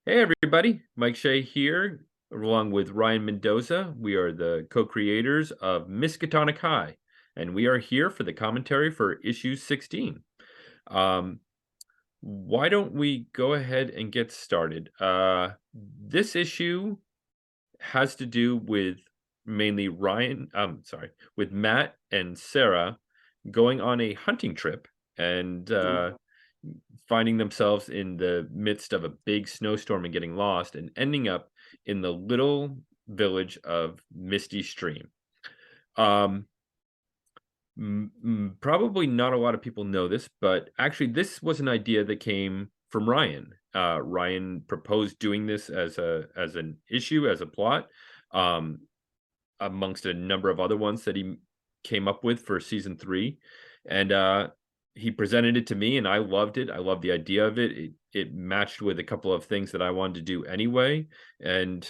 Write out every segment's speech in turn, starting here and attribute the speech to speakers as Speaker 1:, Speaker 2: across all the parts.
Speaker 1: Hey everybody, Mike Shea here, along with Ryan Mendoza. We are the co-creators of Miskatonic High, and we are here for the commentary for issue 16. Um, why don't we go ahead and get started? This issue has to do with mainly with Matt and Sarah going on a hunting trip and finding themselves in the midst of a big snowstorm and getting lost and ending up in the little village of Misty Stream. Um, Probably not a lot of people know this, but actually, this was an idea that came from Ryan. Ryan proposed doing this as an issue, as a plot, um, amongst a number of other ones that he came up with for season 3, and he presented it to me, and I loved it. I loved the idea of it. It matched with a couple of things that I wanted to do anyway, and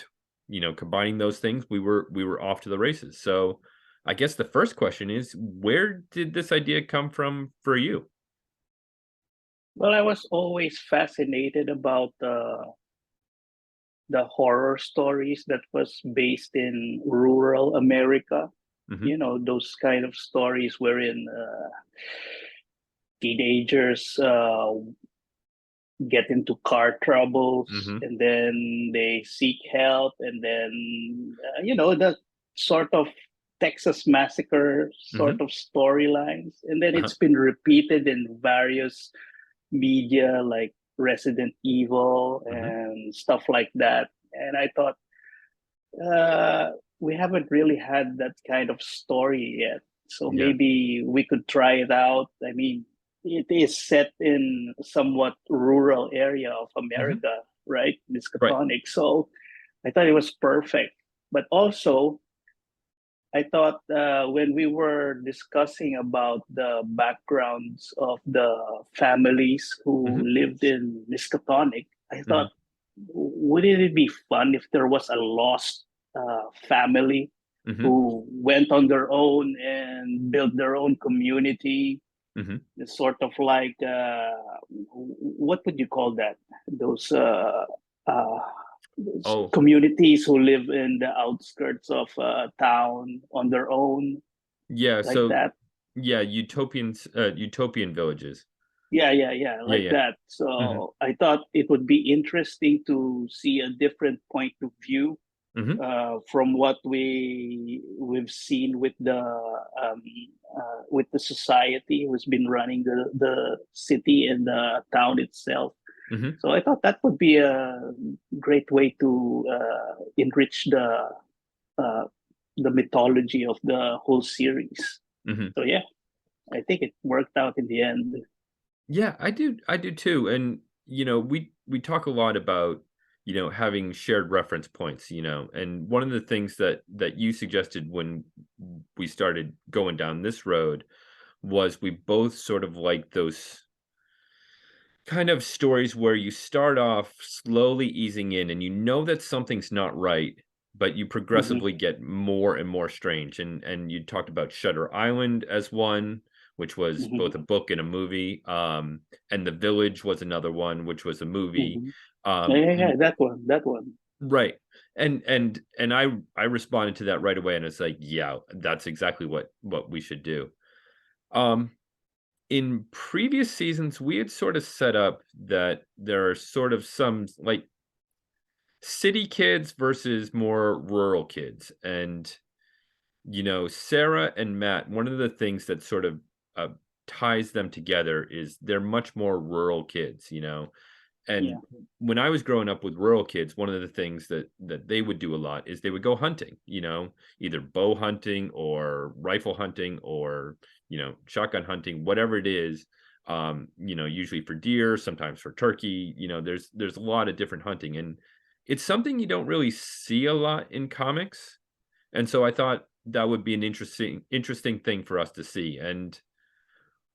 Speaker 1: combining those things, we were off to the races. So I guess the first question is, where did this idea come from for you?
Speaker 2: Well, I was always fascinated about the horror stories that was based in rural America.
Speaker 1: Hmm.
Speaker 2: You know, those kind of stories wherein teenagers get into car troubles
Speaker 1: Hmm.
Speaker 2: and then they seek help, and then the sort of Texas Massacre
Speaker 1: Hmm.
Speaker 2: sort of storylines, and then
Speaker 1: Uh-huh.
Speaker 2: it's been repeated in various media like Resident Evil
Speaker 1: Hmm.
Speaker 2: and stuff like that. And I thought, uh, we haven't really had that kind of story yet. So
Speaker 1: Yeah.
Speaker 2: maybe we could try it out. I mean, it is set in somewhat rural area of
Speaker 1: Hmm.
Speaker 2: America, right?
Speaker 1: Right.
Speaker 2: Miskatonic. So I thought it was perfect. But also, I thought when we were discussing about the backgrounds of the families who
Speaker 1: Hmm.
Speaker 2: lived in Miskatonic, I
Speaker 1: Hmm.
Speaker 2: thought, wouldn't it be fun if there was a lost family
Speaker 1: Hmm.
Speaker 2: who went on their own and built their own community?
Speaker 1: Hmm.
Speaker 2: It's sort of like, what would you call that? Those uh,
Speaker 1: Oh,
Speaker 2: communities who live in the outskirts of town on their own,
Speaker 1: yeah.
Speaker 2: like
Speaker 1: So
Speaker 2: that.
Speaker 1: yeah, utopian villages.
Speaker 2: Yeah,
Speaker 1: Yeah,
Speaker 2: like
Speaker 1: yeah.
Speaker 2: that.
Speaker 1: Mhm,
Speaker 2: So I thought it would be interesting to see a different point of view
Speaker 1: mhm,
Speaker 2: from what we've seen with the society who's been running the city and the town itself.
Speaker 1: mhm,
Speaker 2: So I thought that would be a great way to enrich uh, the mythology of the whole series.
Speaker 1: mhm.
Speaker 2: So yeah, I think it worked out in the end.
Speaker 1: Yeah, I do too, and, we talk a lot about, having shared reference points, and one of the things that you suggested when we started going down this road was we both sort of like those kind of stories where you start off slowly easing in and you know that something's not right, but you
Speaker 2: Mhm,
Speaker 1: progressively get more and more strange. And you talked about Shutter Island as one, which was both a
Speaker 2: mhm,
Speaker 1: book and a movie. And The Village was another one, which was a movie.
Speaker 2: mhm. Yeah,
Speaker 1: And
Speaker 2: that one.
Speaker 1: right. And I responded to that right away and it's like, yeah, that's exactly what we should do. Um in previous seasons, we had sort of set up that there are sort of some like city kids versus more rural kids. And, Sarah and Matt, one of the things that sort of uh, ties them together is they're much more rural kids.
Speaker 2: Yeah.
Speaker 1: And when I was growing up with rural kids, one of the things that they would do a lot is they would go hunting, either bow hunting or rifle hunting or, shotgun hunting, whatever it is. Usually for deer, sometimes for turkey, there's a lot of different hunting. And it's something you don't really see a lot in comics. And so I thought that would be an interesting thing for us to see. And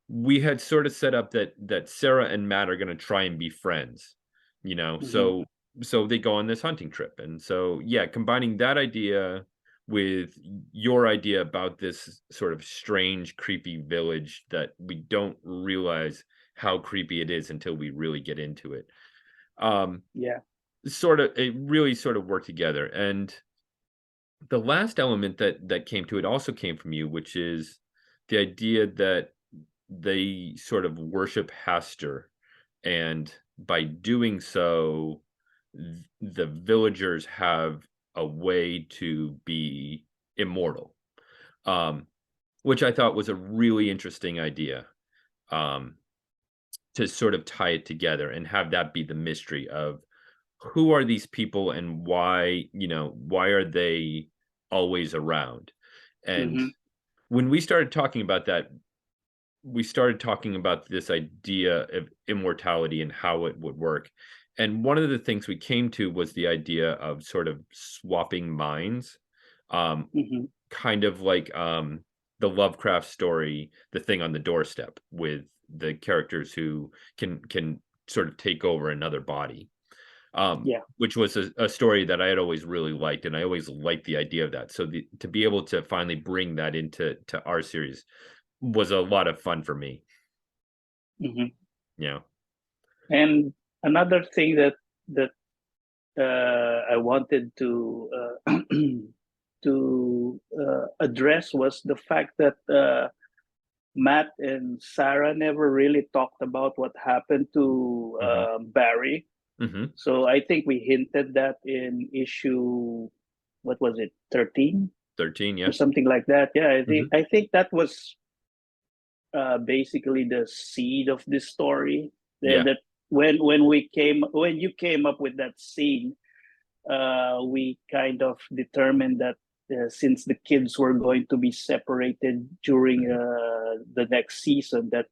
Speaker 1: we had sort of set up that Sarah and Matt are gonna try and be friends,
Speaker 2: Mhm.
Speaker 1: so they go on this hunting trip, and so, yeah, combining that idea with your idea about this sort of strange, creepy village that we don't realize how creepy it is until we really get into it. Um,
Speaker 2: Yeah.
Speaker 1: it really sort of worked together. And the last element that came to it also came from you, which is the idea that they sort of worship Hastur, and by doing so, the villagers have a way to be immortal, um, which I thought was a really interesting idea, um, to sort of tie it together and have that be the mystery of who are these people and why, why are they always around? And
Speaker 2: Mm-hmm.
Speaker 1: when we started talking about that, we started talking about this idea of immortality and how it would work. And one of the things we came to was the idea of sort of swapping minds, um,
Speaker 2: Mm-hmm.
Speaker 1: kind of like the Lovecraft story, The Thing on the Doorstep, with the characters who can sort of take over another body,
Speaker 2: Yeah.
Speaker 1: which was a story that I had always really liked, and I always liked the idea of that. So to be able to finally bring that into our series was a lot of fun for me.
Speaker 2: Mm-hmm.
Speaker 1: Yeah.
Speaker 2: And another thing that I wanted to address was the fact that Matt and Sarah never really talked about what happened to
Speaker 1: Mhm.
Speaker 2: Barry.
Speaker 1: Mhm.
Speaker 2: So I think we hinted that in issue, what was it, 13
Speaker 1: 13,
Speaker 2: or
Speaker 1: yeah.
Speaker 2: something like that. Yeah,
Speaker 1: Mhm.
Speaker 2: I think that was basically the seed of this story.
Speaker 1: Yeah.
Speaker 2: That when you came up with that scene, we kind of determined that since the kids were going to be separated during
Speaker 1: Mhm.
Speaker 2: the next season, that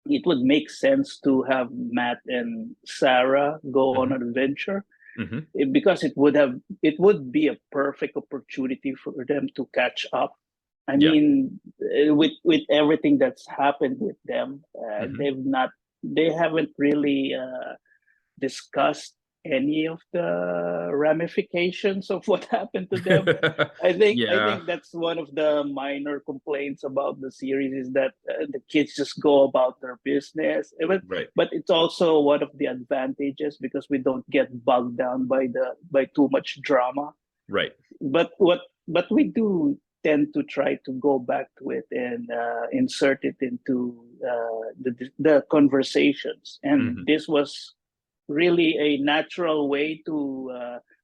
Speaker 2: it would make sense to have Matt and Sarah go on
Speaker 1: Mhm.
Speaker 2: an adventure
Speaker 1: Mhm.
Speaker 2: because it would be a perfect opportunity for them to catch up. I
Speaker 1: Yeah.
Speaker 2: mean, with everything that's happened with them,
Speaker 1: Mhm.
Speaker 2: they haven't really discussed any of the ramifications of what happened to them. I
Speaker 1: Yeah.
Speaker 2: think that's one of the minor complaints about the series is that the kids just go about their business.
Speaker 1: Right.
Speaker 2: But it's also one of the advantages because we don't get bogged down by too much drama.
Speaker 1: Right.
Speaker 2: But we do tend to try to go back to it and insert it into the conversations. And
Speaker 1: Mhm.
Speaker 2: this was really a natural way to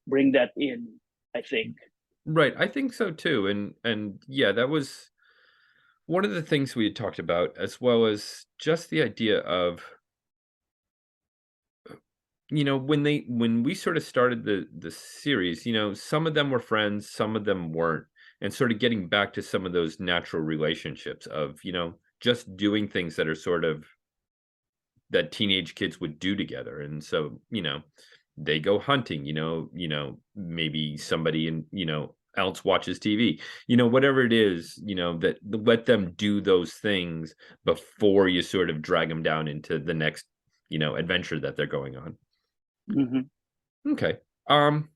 Speaker 2: bring that in, I think.
Speaker 1: Right, I think so too, and yeah, that was one of the things we had talked about, as well as just the idea of, when we sort of started the series, some of them were friends, some of them weren't, and sort of getting back to some of those natural relationships of, just doing things that are sort of that teenage kids would do together. And so, they go hunting, maybe somebody else watches TV, whatever it is, that let them do those things before you sort of drag them down into the next, adventure that they're going on.
Speaker 2: Mm-hmm.
Speaker 1: Okay. Um,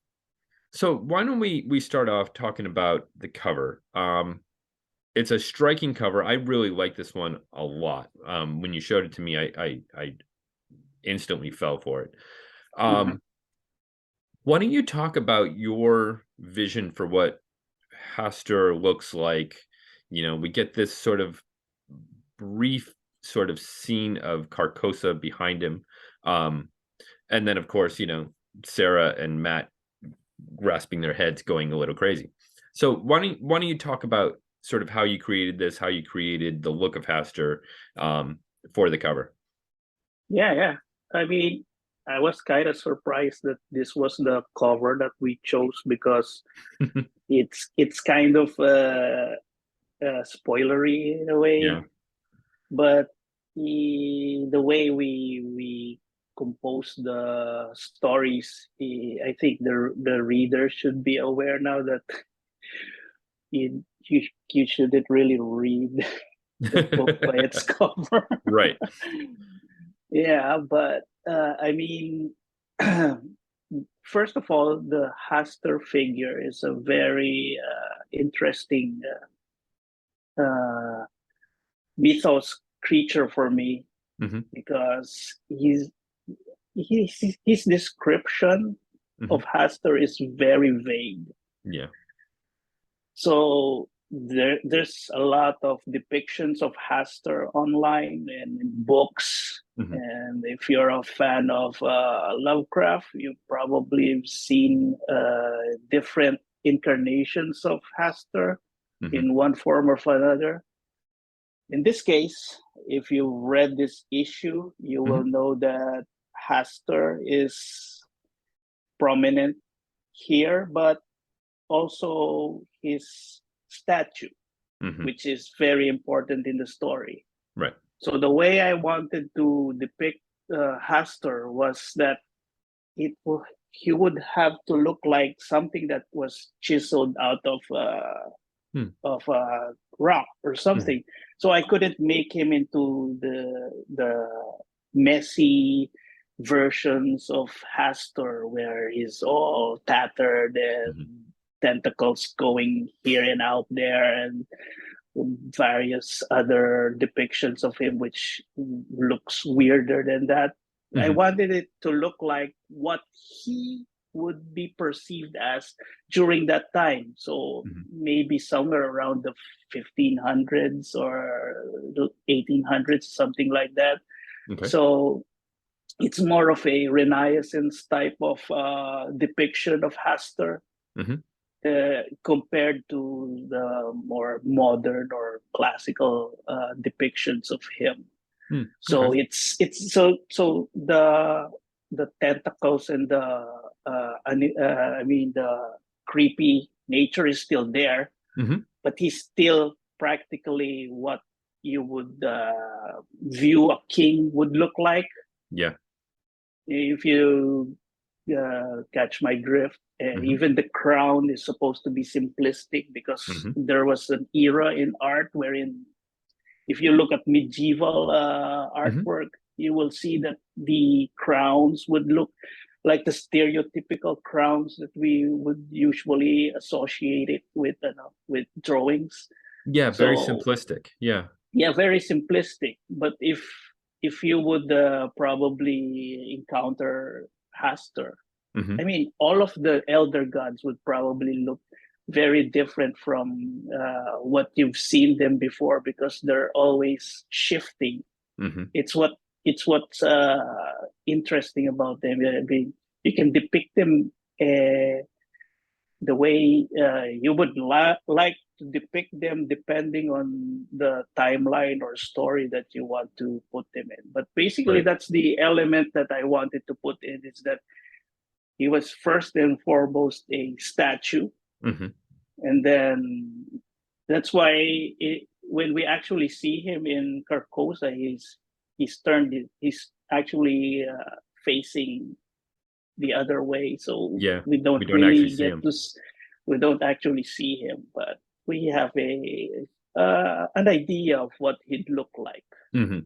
Speaker 1: so why don't we start off talking about the cover? It's a striking cover. I really like this one a lot. When you showed it to me, I instantly fell for it.
Speaker 2: Mm-hmm.
Speaker 1: Um, why don't you talk about your vision for what Hastur looks like? We get this sort of brief sort of scene of Carcosa behind him. Um, and then of course, Sarah and Matt grasping their heads going a little crazy. So why don't you talk about sort of how you created this, how you created the look of Hastur, for the cover?
Speaker 2: Yeah, yeah. I mean, I was kind of surprised that this was the cover that we chose because it's kind of spoilery in a
Speaker 1: Yeah.
Speaker 2: way, but the way we compose the stories, I think the reader should be aware now that you shouldn't really read the book by its cover.
Speaker 1: Right.
Speaker 2: Yeah, but I mean, first of all, the Hastur figure is a very interesting mythos creature for me
Speaker 1: Mhm.
Speaker 2: because his description
Speaker 1: Hmm.
Speaker 2: of Hastur is very vague.
Speaker 1: Yeah.
Speaker 2: So there's a lot of depictions of Hastur online and in books.
Speaker 1: Hmm.
Speaker 2: And if you're a fan of Lovecraft, you probably have seen different incarnations of Hastur
Speaker 1: Hmm.
Speaker 2: in one form or another. In this case, if you read this issue, you will
Speaker 1: Hmm.
Speaker 2: know that Hastur is prominent here, but also his statue,
Speaker 1: Hmm.
Speaker 2: which is very important in the story.
Speaker 1: Right.
Speaker 2: So the way I wanted to depict Hastur was that it he would have to look like something that was chiseled out
Speaker 1: Hmm.
Speaker 2: of rock or
Speaker 1: Hmm.
Speaker 2: something. So I couldn't make him into the messy versions of Hastur where he's all tattered and
Speaker 1: Hmm.
Speaker 2: tentacles going here and out there and various other depictions of him which looks weirder than that. I
Speaker 1: Hmm.
Speaker 2: wanted it to look like what he would be perceived as during that time. So
Speaker 1: Hmm.
Speaker 2: maybe somewhere around the 1500s or the 1800s, something like that.
Speaker 1: Okay.
Speaker 2: So it's more of a Renaissance type of depiction of Hastur
Speaker 1: Hmm.
Speaker 2: compared to the more modern or classical depictions of him.
Speaker 1: Hmm. Okay.
Speaker 2: So it's the tentacles and I mean the creepy nature is still there,
Speaker 1: Hmm.
Speaker 2: but he's still practically what you would view a king would look like
Speaker 1: Yeah.
Speaker 2: if you catch my drift. And
Speaker 1: Hmm.
Speaker 2: even the crown is supposed to be simplistic because
Speaker 1: Hmm.
Speaker 2: there was an era in art wherein, if you look at medieval
Speaker 1: Hmm.
Speaker 2: artwork, you will see that the crowns would look like the stereotypical crowns that we would usually associate it with drawings.
Speaker 1: Yeah. Very
Speaker 2: So
Speaker 1: simplistic. Yeah.
Speaker 2: yeah, very simplistic. But if you would probably encounter Hastur, I
Speaker 1: Hmm.
Speaker 2: mean, all of the elder gods would probably look very different from what you've seen them before because they're always shifting.
Speaker 1: Hmm.
Speaker 2: It's what it's what's interesting about them. I mean, you can depict them the way you would like to depict them depending on the timeline or story that you want to put them in. But basically,
Speaker 1: Right.
Speaker 2: that's the element that I wanted to put in, is that he was first and foremost a statue,
Speaker 1: Hmm.
Speaker 2: and then that's why when we actually see him in Carcosa, he's actually facing the other way, so
Speaker 1: Yeah.
Speaker 2: we
Speaker 1: We
Speaker 2: don't
Speaker 1: don't actually
Speaker 2: really
Speaker 1: see
Speaker 2: get
Speaker 1: him.
Speaker 2: to we don't actually see him, but we have a an idea of what he'd look like.
Speaker 1: Hmm.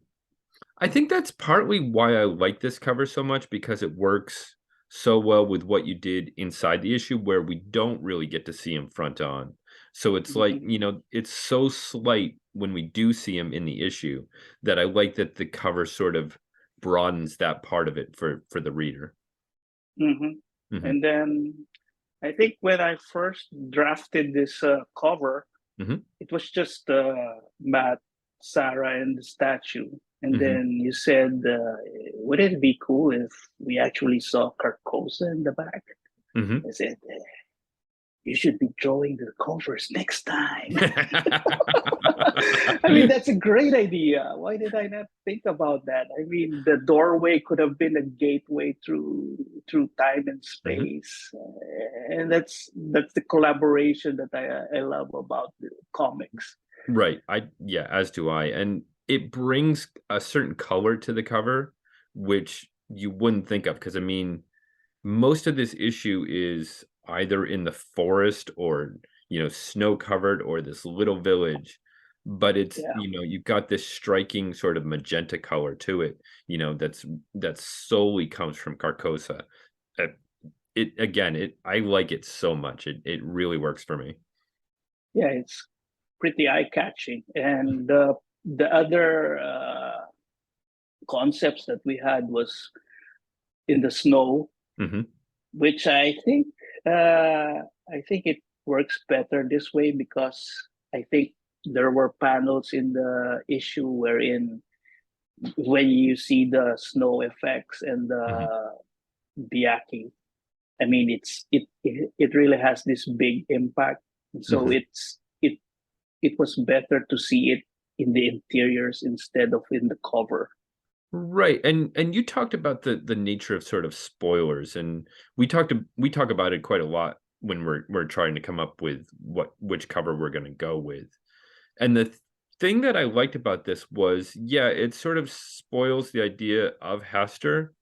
Speaker 1: I think that's partly why I like this cover so much because it works so well with what you did inside the issue where we don't really get to see him front on. So it's like,
Speaker 2: Mm-hmm.
Speaker 1: it's so slight when we do see him in the issue that I like that the cover sort of broadens that part of it for the reader.
Speaker 2: Mm-hmm.
Speaker 1: Hmm.
Speaker 2: And then I think when I first drafted this cover,
Speaker 1: Hmm.
Speaker 2: it was just Matt, Sarah, and the statue. And
Speaker 1: Hmm.
Speaker 2: then you said, would it be cool if we actually saw Carcosa in the back?
Speaker 1: Hmm.
Speaker 2: I said, you should be drawing the covers next time. I mean, that's a great idea. Why did I not think about that? I mean, the doorway could have been a gateway through time and
Speaker 1: Hmm.
Speaker 2: space, and that's the collaboration that I love about the comics.
Speaker 1: Right. Yeah, as do I. And it brings a certain color to the cover, which you wouldn't think of. Because I mean, most of this issue is either in the forest or, snow covered or this little village. But it's,
Speaker 2: Yeah,
Speaker 1: you've got this striking sort of magenta color to it, that solely comes from Carcosa. Uh, It again, I like it so much. It really works for me.
Speaker 2: yeah, it's pretty eye catching, and the other concepts that we had was in the snow,
Speaker 1: Hmm.
Speaker 2: which I think it works better this way because I think there were panels in the issue wherein when you see the snow effects and
Speaker 1: Hmm.
Speaker 2: the biaki, I mean it really has this big impact. So
Speaker 1: Hmm.
Speaker 2: it was better to see it in the interiors instead of in the cover.
Speaker 1: Right. And you talked about the nature of sort of spoilers, and we talk about it quite a lot when we're trying to come up with which cover we're going to go with. And the thing that I liked about this was, yeah, it sort of spoils the idea of Hester,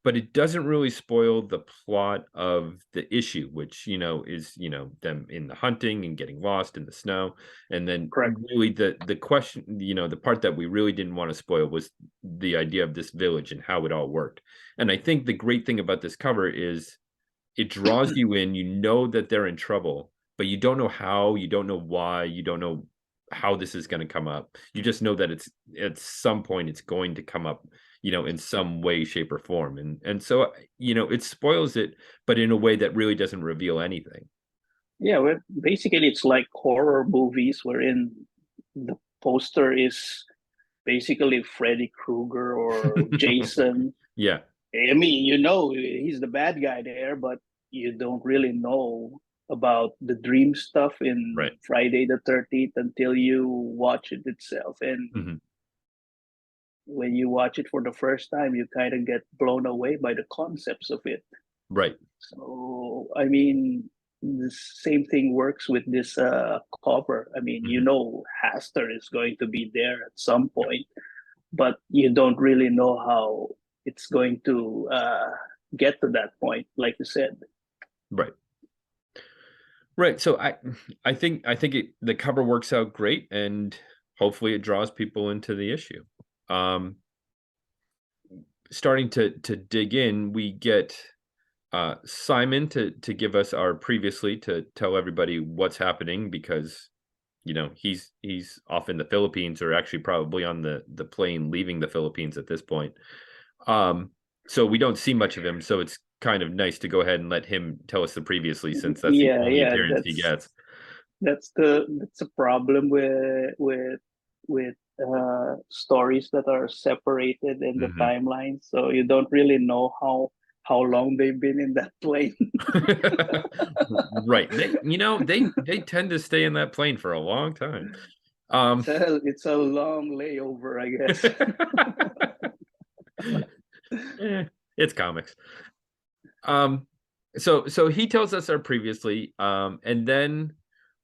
Speaker 1: but it doesn't really spoil the plot of the issue, which, is, them in the hunting and getting lost in the snow. And then
Speaker 2: Correct.
Speaker 1: really the question, the part that we really didn't want to spoil was the idea of this village and how it all worked. And I think the great thing about this cover is it draws you in, you know that they're in trouble, but you don't know how, you don't know why, you don't know how this is going to come up. You just know that it's at some point it's going to come up, in some way, shape, or form. And so, it spoils it, but in a way that really doesn't reveal anything.
Speaker 2: Yeah, well, basically it's like horror movies wherein the poster is basically Freddy Krueger or Jason.
Speaker 1: Yeah,
Speaker 2: I mean, you know, he's the bad guy there, but you don't really know about the dream stuff in
Speaker 1: right.
Speaker 2: Friday the 13th until you watch it itself. And
Speaker 1: Hmm.
Speaker 2: when you watch it for the first time, you kind of get blown away by the concepts of it.
Speaker 1: Right.
Speaker 2: So, I mean, the same thing works with this cover. I mean, you
Speaker 1: Hmm.
Speaker 2: know, Haster is going to be there at some point, but you don't really know how it's going to get to that point, like you said.
Speaker 1: Right. Right. So I think the cover works out great, and hopefully it draws people into the issue. Um, Starting to dig in, we get Simon to give us our previously, to tell everybody what's happening, because he's off in the Philippines, or actually probably on the plane leaving the Philippines at this point. Um, so we don't see much of him. So it's kind of nice to go ahead and let him tell us the previously, since that's the
Speaker 2: Yeah,
Speaker 1: only
Speaker 2: yeah,
Speaker 1: appearance he gets.
Speaker 2: that's a problem with stories that are separated in the
Speaker 1: Hmm.
Speaker 2: timeline. So you don't really know how long they've been in that plane.
Speaker 1: Right. They tend to stay in that plane for a long time. Um,
Speaker 2: It's a long layover, I guess.
Speaker 1: eh, it's comics. Um, so he tells us our previously, and then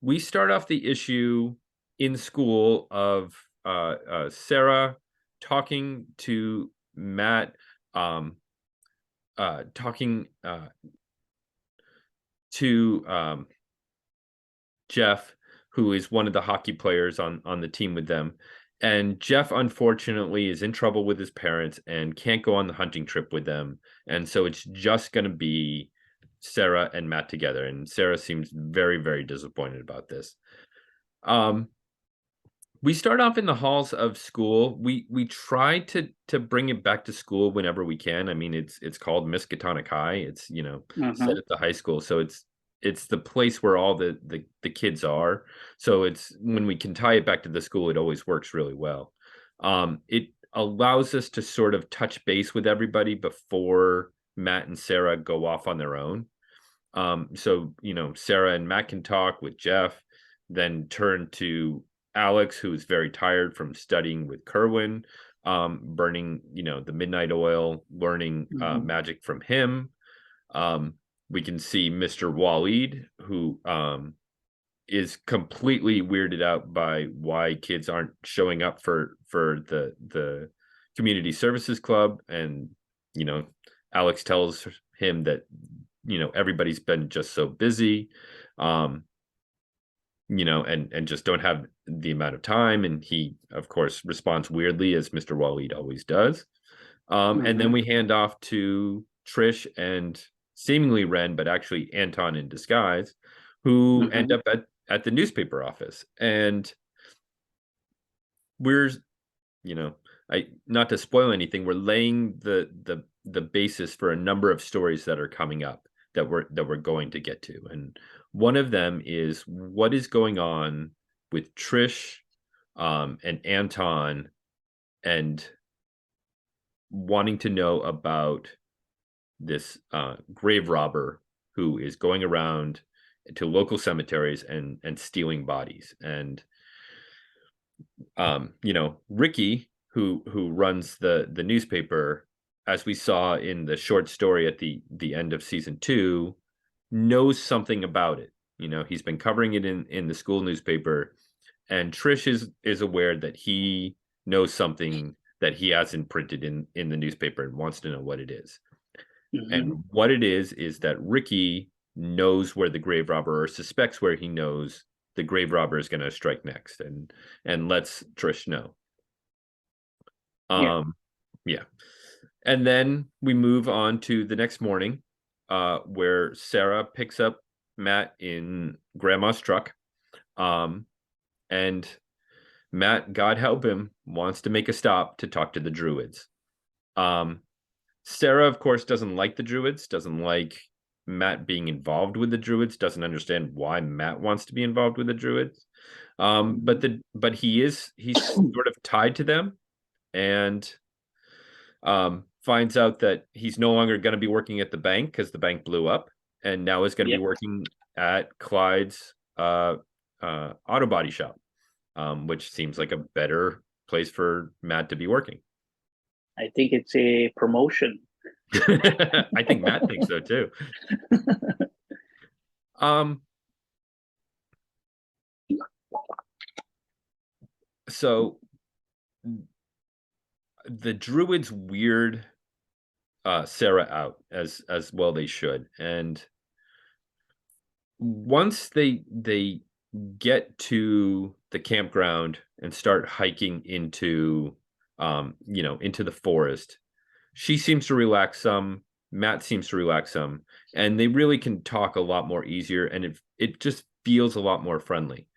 Speaker 1: we start off the issue in school of Sarah talking to Matt, um, talking to Jeff, who is one of the hockey players on the team with them. And Jeff, unfortunately, is in trouble with his parents and can't go on the hunting trip with them. And so it's just going to be Sarah and Matt together. And Sarah seems very, very disappointed about this. Um, we start off in the halls of school. We try to bring it back to school whenever we can. I mean, it's called Miskatonic High. It's, set
Speaker 2: Mhm.
Speaker 1: at the high school, so it's the place where all the kids are. So it's when we can tie it back to the school, it always works really well. It allows us to sort of touch base with everybody before Matt and Sarah go off on their own. So, Sarah and Matt can talk with Jeff, then turn to Alex, who is very tired from studying with Kerwin, burning, the midnight oil, learning
Speaker 2: Mhm.
Speaker 1: magic from him. Um, we can see Mr. Waleed, who is completely weirded out by why kids aren't showing up for the community services club. And, you know, Alex tells him that, everybody's been just so busy. Um, and just don't have the amount of time. And he, of course, responds weirdly, as Mr. Waleed always does. And then
Speaker 2: Mhm.
Speaker 1: we hand off to Trish and seemingly Ren, but actually Anton in disguise, who end
Speaker 2: Mhm.
Speaker 1: up at the newspaper office. And we're, you know, not to spoil anything, we're laying the basis for a number of stories that are coming up that we're going to get to. And one of them is what is going on with Trish and Anton and wanting to know about this grave robber who is going around to local cemeteries and stealing bodies. And Ricky, who runs the newspaper, as we saw in the short story at the end of season 2, knows something about it. He's been covering it in the school newspaper, and Trish is aware that he knows something that he hasn't printed in the newspaper and wants to know what it is.
Speaker 2: Mm-hmm.
Speaker 1: And what it is that Ricky knows where the grave robber, or suspects where he knows the grave robber is going to strike next, and lets Trish know.
Speaker 2: Yeah.
Speaker 1: Yeah. And then we move on to the next morning, where Sarah picks up Matt in Grandma's truck. And Matt, God help him, wants to make a stop to talk to the Druids. Sarah, of course, doesn't like the Druids, doesn't like Matt being involved with the Druids, doesn't understand why Matt wants to be involved with the Druids. But he's sort of tied to them, and finds out that he's no longer going to be working at the bank because the bank blew up, and now is going to be
Speaker 2: Yep.
Speaker 1: working at Clyde's auto body shop, which seems like a better place for Matt to be working.
Speaker 2: I think it's a promotion.
Speaker 1: I think Matt thinks so too. So the Druids weird Sarah out, as well they should. And once they get to the campground and start hiking into into the forest, she seems to relax some, Matt seems to relax some, and they really can talk a lot more easier, and it just feels a lot more friendly.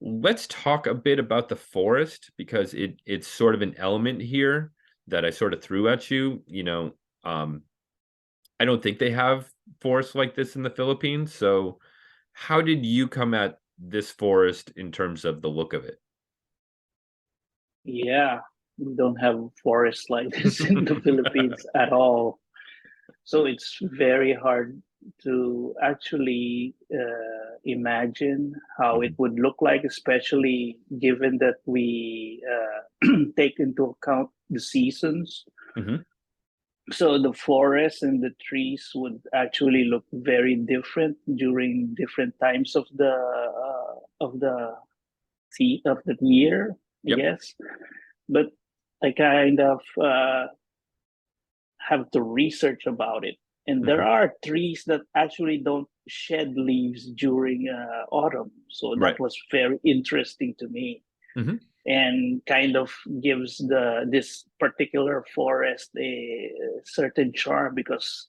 Speaker 1: Let's talk a bit about the forest, because it's sort of an element here that I sort of threw at you. I don't think they have forests like this in the Philippines. So how did you come at this forest in terms of the look of it?
Speaker 2: Yeah, we don't have forests like this in the Philippines at all. So it's very hard to actually imagine how it
Speaker 1: Mhm,
Speaker 2: would look like, especially given that we take into account the seasons.
Speaker 1: mhm,
Speaker 2: So the forest and the trees would actually look very different during different times of the year, I
Speaker 1: yep.
Speaker 2: guess. But I kind of have to research about it. And there
Speaker 1: Mhm,
Speaker 2: are trees that actually don't shed leaves during autumn. So
Speaker 1: right.
Speaker 2: that was very interesting to me,
Speaker 1: Mhm,
Speaker 2: and kind of gives this particular forest a certain charm, because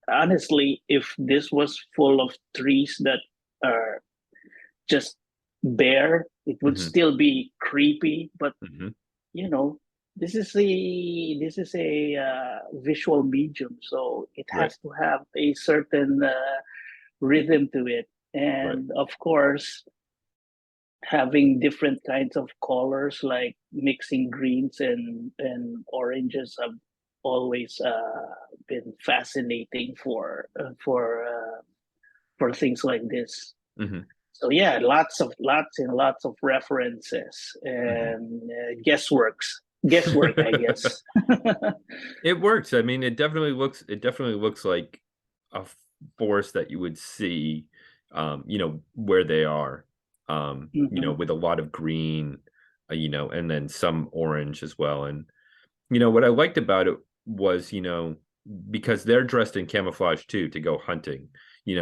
Speaker 2: honestly, if this was full of trees that are just bare, it would
Speaker 1: mhm,
Speaker 2: still be creepy. But
Speaker 1: mhm,
Speaker 2: you know, this is a visual medium, so it
Speaker 1: right.
Speaker 2: has to have a certain rhythm to it,
Speaker 1: Right.
Speaker 2: and of course, having different kinds of colors, like mixing greens and oranges, have always been fascinating for things like this.
Speaker 1: Mhm,
Speaker 2: So yeah, lots and lots of references
Speaker 1: mhm.
Speaker 2: and guesswork, I guess.
Speaker 1: It works. I mean, it definitely looks like a forest that you would see, where they are,
Speaker 2: Hmm.
Speaker 1: with a lot of green, and then some orange as well. And what I liked about it was, because they're dressed in camouflage too to go hunting,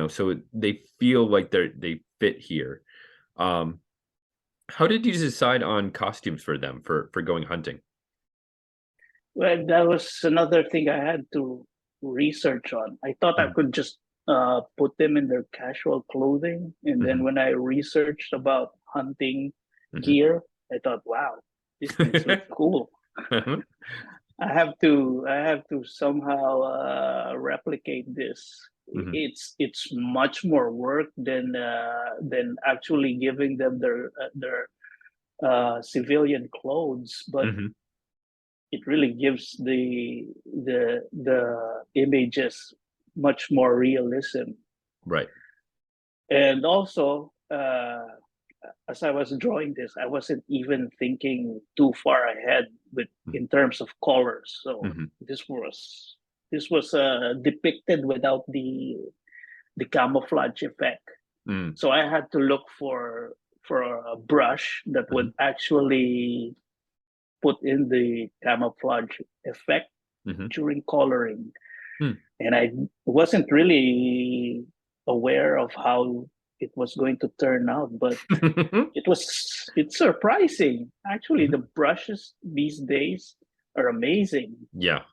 Speaker 1: so they feel like they fit here. Um, how did you decide on costumes for them for going hunting?
Speaker 2: Well, that was another thing I had to research on. I thought I
Speaker 1: Mhm,
Speaker 2: could just put them in their casual clothing, and then
Speaker 1: mhm,
Speaker 2: when I researched about hunting
Speaker 1: mhm,
Speaker 2: gear, I thought, wow, These things look cool. I have to somehow replicate this.
Speaker 1: Mhm,
Speaker 2: It's much more work than actually giving them their civilian clothes, but
Speaker 1: mhm.
Speaker 2: it really gives the images much more realism.
Speaker 1: Right.
Speaker 2: And also, as I was drawing this, I wasn't even thinking too far ahead with
Speaker 1: Mhm,
Speaker 2: in terms of colors. So
Speaker 1: mhm,
Speaker 2: this was depicted without the camouflage effect.
Speaker 1: mm,
Speaker 2: So I had to look for a brush that would
Speaker 1: mhm,
Speaker 2: actually put in the camouflage effect
Speaker 1: mhm,
Speaker 2: during coloring.
Speaker 1: mm.
Speaker 2: And I wasn't really aware of how it was going to turn out, but it's surprising. Actually,
Speaker 1: Mhm.
Speaker 2: the brushes these days are amazing.
Speaker 1: Yeah.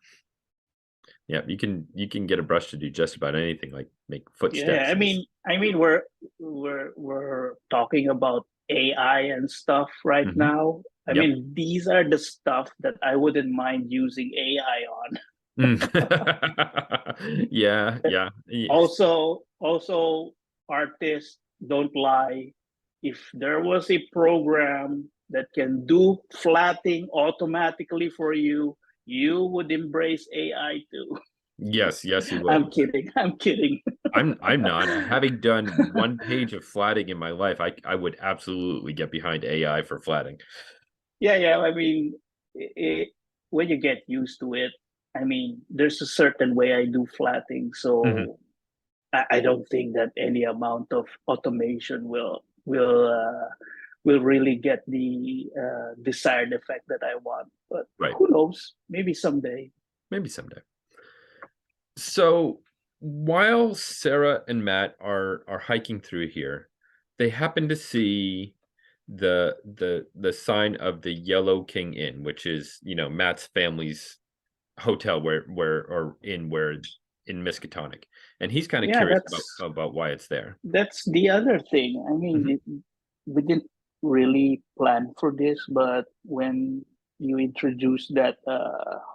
Speaker 1: Yeah, you can get a brush to do just about anything, like make
Speaker 2: Yeah,
Speaker 1: footsteps
Speaker 2: I
Speaker 1: and
Speaker 2: mean, I mean, we're talking about AI and stuff right
Speaker 1: Mhm.
Speaker 2: now. I
Speaker 1: Yep.
Speaker 2: mean, these are the stuff that I wouldn't mind using AI on.
Speaker 1: Mm. Yeah, yeah.
Speaker 2: Also, artists don't lie. If there was a program that can do flatting automatically for you, you would embrace AI too.
Speaker 1: Yes, yes, you would.
Speaker 2: I'm kidding. I'm kidding.
Speaker 1: I'm not. Having done one page of flatting in my life, I would absolutely get behind AI for flatting.
Speaker 2: Yeah, yeah. I mean, when you get used to it, I mean, there's a certain way I do flatting,
Speaker 1: Mhm.
Speaker 2: so I don't think that any amount of automation will really get the desired effect that I want. But
Speaker 1: Right.
Speaker 2: who knows? Maybe someday.
Speaker 1: Maybe someday. So while Sarah and Matt are hiking through here, they happen to see the sign of the Yellow King Inn, which is, Matt's family's hotel where in Miskatonic. And he's kind of
Speaker 2: Yeah,
Speaker 1: curious about
Speaker 2: that's
Speaker 1: about why it's there.
Speaker 2: that's the other thing. I mean,
Speaker 1: Mhm.
Speaker 2: we didn't really plan for this, but when you introduce that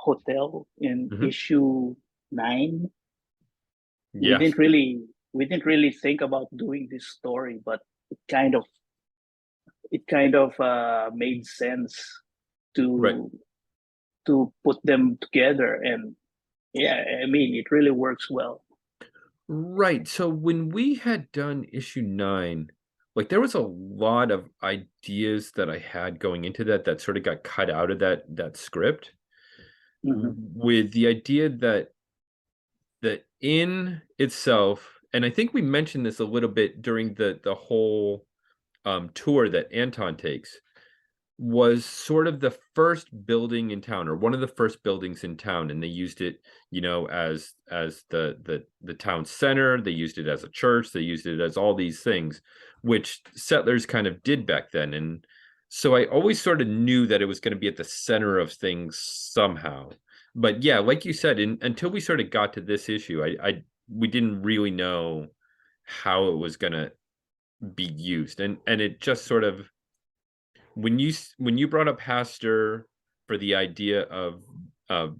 Speaker 2: hotel in
Speaker 1: Mhm.
Speaker 2: issue 9, we
Speaker 1: Yes.
Speaker 2: didn't really we didn't really think about doing this story, but it kind of made sense
Speaker 1: Right.
Speaker 2: to put them together, and yeah, I mean, it really works well.
Speaker 1: Right. So when we had done issue 9, like there was a lot of ideas that I had going into that sort of got cut out of that script
Speaker 2: Hmm.
Speaker 1: with the idea that the inn itself, and I think we mentioned this a little bit during the whole tour that Anton takes, was sort of the first building in town, or one of the first buildings in town, and they used it, as the town center. They used it as a church. They used it as all these things, which settlers kind of did back then. And so I always sort of knew that it was going to be at the center of things somehow. But yeah, like you said, until we sort of got to this issue, I we didn't really know how it was going to be used, and it just sort of, when you brought up Pastor for the idea of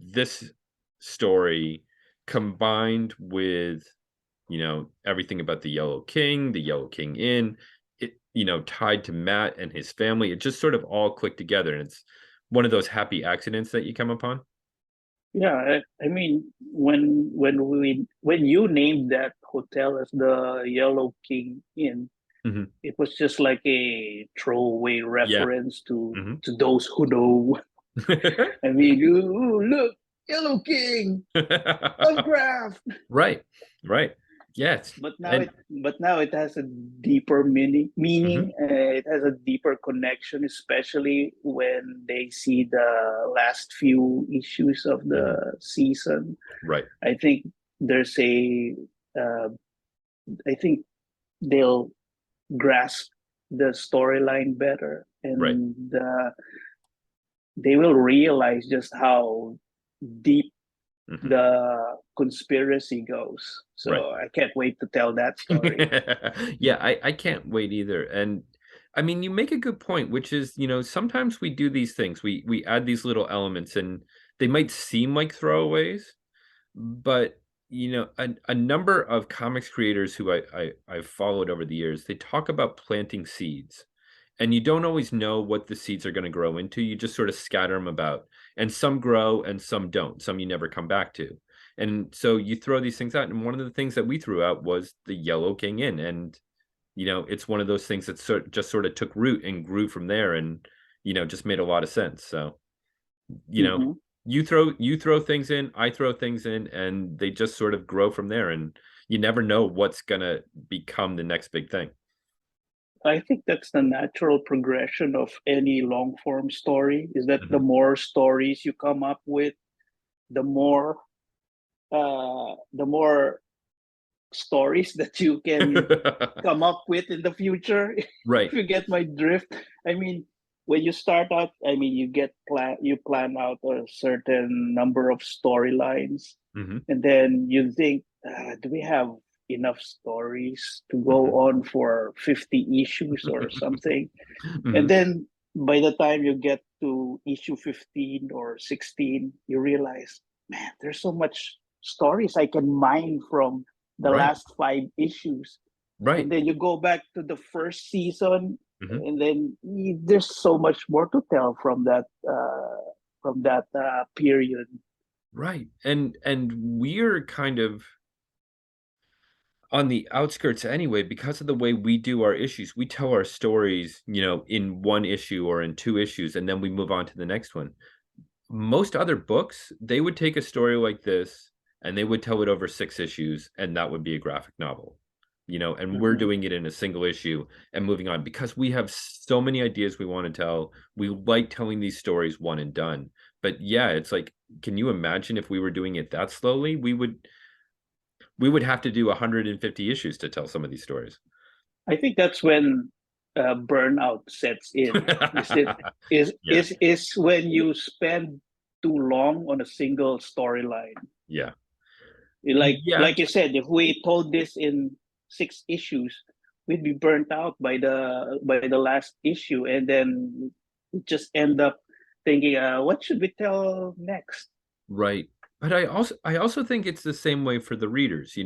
Speaker 1: this story combined with, everything about the Yellow King Inn, it, tied to Matt and his family, it just sort of all clicked together, and it's one of those happy accidents that you come upon.
Speaker 2: Yeah, I mean, when you named that hotel as the Yellow King Inn,
Speaker 1: Mhm.
Speaker 2: it was just like a throwaway
Speaker 1: Yeah.
Speaker 2: reference
Speaker 1: Mhm.
Speaker 2: to those who know. I mean, ooh, look, Yellow King, autograph.
Speaker 1: Right. Right. Yes. And
Speaker 2: But now it has a deeper
Speaker 1: Mhm.
Speaker 2: meaning. It has a deeper connection, especially when they see the last few issues of
Speaker 1: Mhm.
Speaker 2: the season.
Speaker 1: Right.
Speaker 2: I think there's a uh, I think they'll grasp the storyline better,
Speaker 1: Right.
Speaker 2: and they will realize just how deep
Speaker 1: Mhm.
Speaker 2: the conspiracy goes.
Speaker 1: Right.
Speaker 2: So I can't wait to tell that story.
Speaker 1: Yeah, I can't wait either. And I mean, you make a good point, which is, sometimes we do these things. We add these little elements and they might seem like throwaways, but a number of comics creators who I've followed over the years, they talk about planting seeds. And you don't always know what the seeds are going to grow into. You just sort of scatter them about. And some grow and some don't. Some you never come back to. And so you throw these things out. And one of the things that we threw out was the Yellow King Inn. And it's one of those things that just sort of took root and grew from there and, just made a lot of sense. So, you know,
Speaker 2: Mm-hmm.
Speaker 1: you throw things in, I throw things in, and they just sort of grow from there. And you never know what's gonna become the next big thing.
Speaker 2: I think that's the natural progression of any long form story, is that the
Speaker 1: Mhm.
Speaker 2: more stories you come up with, the more the more stories that you can come up with in the future. If
Speaker 1: Right.
Speaker 2: you get my drift. I mean, when you start out, I mean, you plan out a certain number of storylines,
Speaker 1: Hmm.
Speaker 2: and then you think, do we have enough stories to
Speaker 1: Hmm.
Speaker 2: go on for 50 issues or something? And
Speaker 1: Hmm.
Speaker 2: then by the time you get to issue 15 or 16, you realize, man, there's so much stories I can mine from the
Speaker 1: Right.
Speaker 2: last 5 issues.
Speaker 1: Right.
Speaker 2: And then you go back to the first season,
Speaker 1: Hmm.
Speaker 2: and then there's so much more to tell from that period.
Speaker 1: Right. And we're kind of on the outskirts anyway because of the way we do our issues. We tell our stories, in one issue or in two issues, and then we move on to the next one. Most other books, they would take a story like this and they would tell it over 6 issues, and that would be a graphic novel. And we're
Speaker 2: Mhm.
Speaker 1: doing it in a single issue and moving on because we have so many ideas we want to tell. We like telling these stories one and done. But yeah, it's like, can you imagine if we were doing it that slowly? We would have to do 150 issues to tell some of these stories.
Speaker 2: I think that's when burnout sets in. Is it
Speaker 1: Yeah.
Speaker 2: is when you spend too long on a single storyline.
Speaker 1: Yeah. Yeah.
Speaker 2: Like you said, if we told this in 6 issues, we'd be burnt out by the last issue, and then we just end up thinking, what should we tell next?
Speaker 1: Right. But I also think it's the same way for the readers,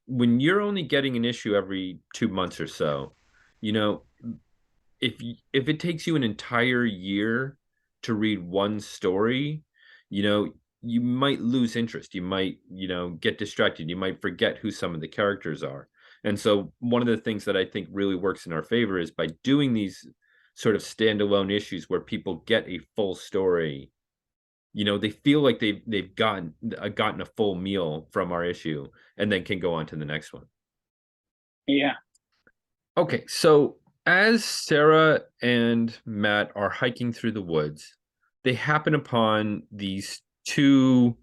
Speaker 1: when you're only getting an issue every 2 months or so, you know, if it takes you an entire year to read one story, you know, you might lose interest. You might, get distracted. You might forget who some of the characters are. And so one of the things that I think really works in our favor is by doing these sort of standalone issues where people get a full story. They feel like they've gotten a full meal from our issue and then can go on to the next one.
Speaker 2: Yeah,
Speaker 1: Okay, so as Sarah and Matt are hiking through the woods, they happen upon these two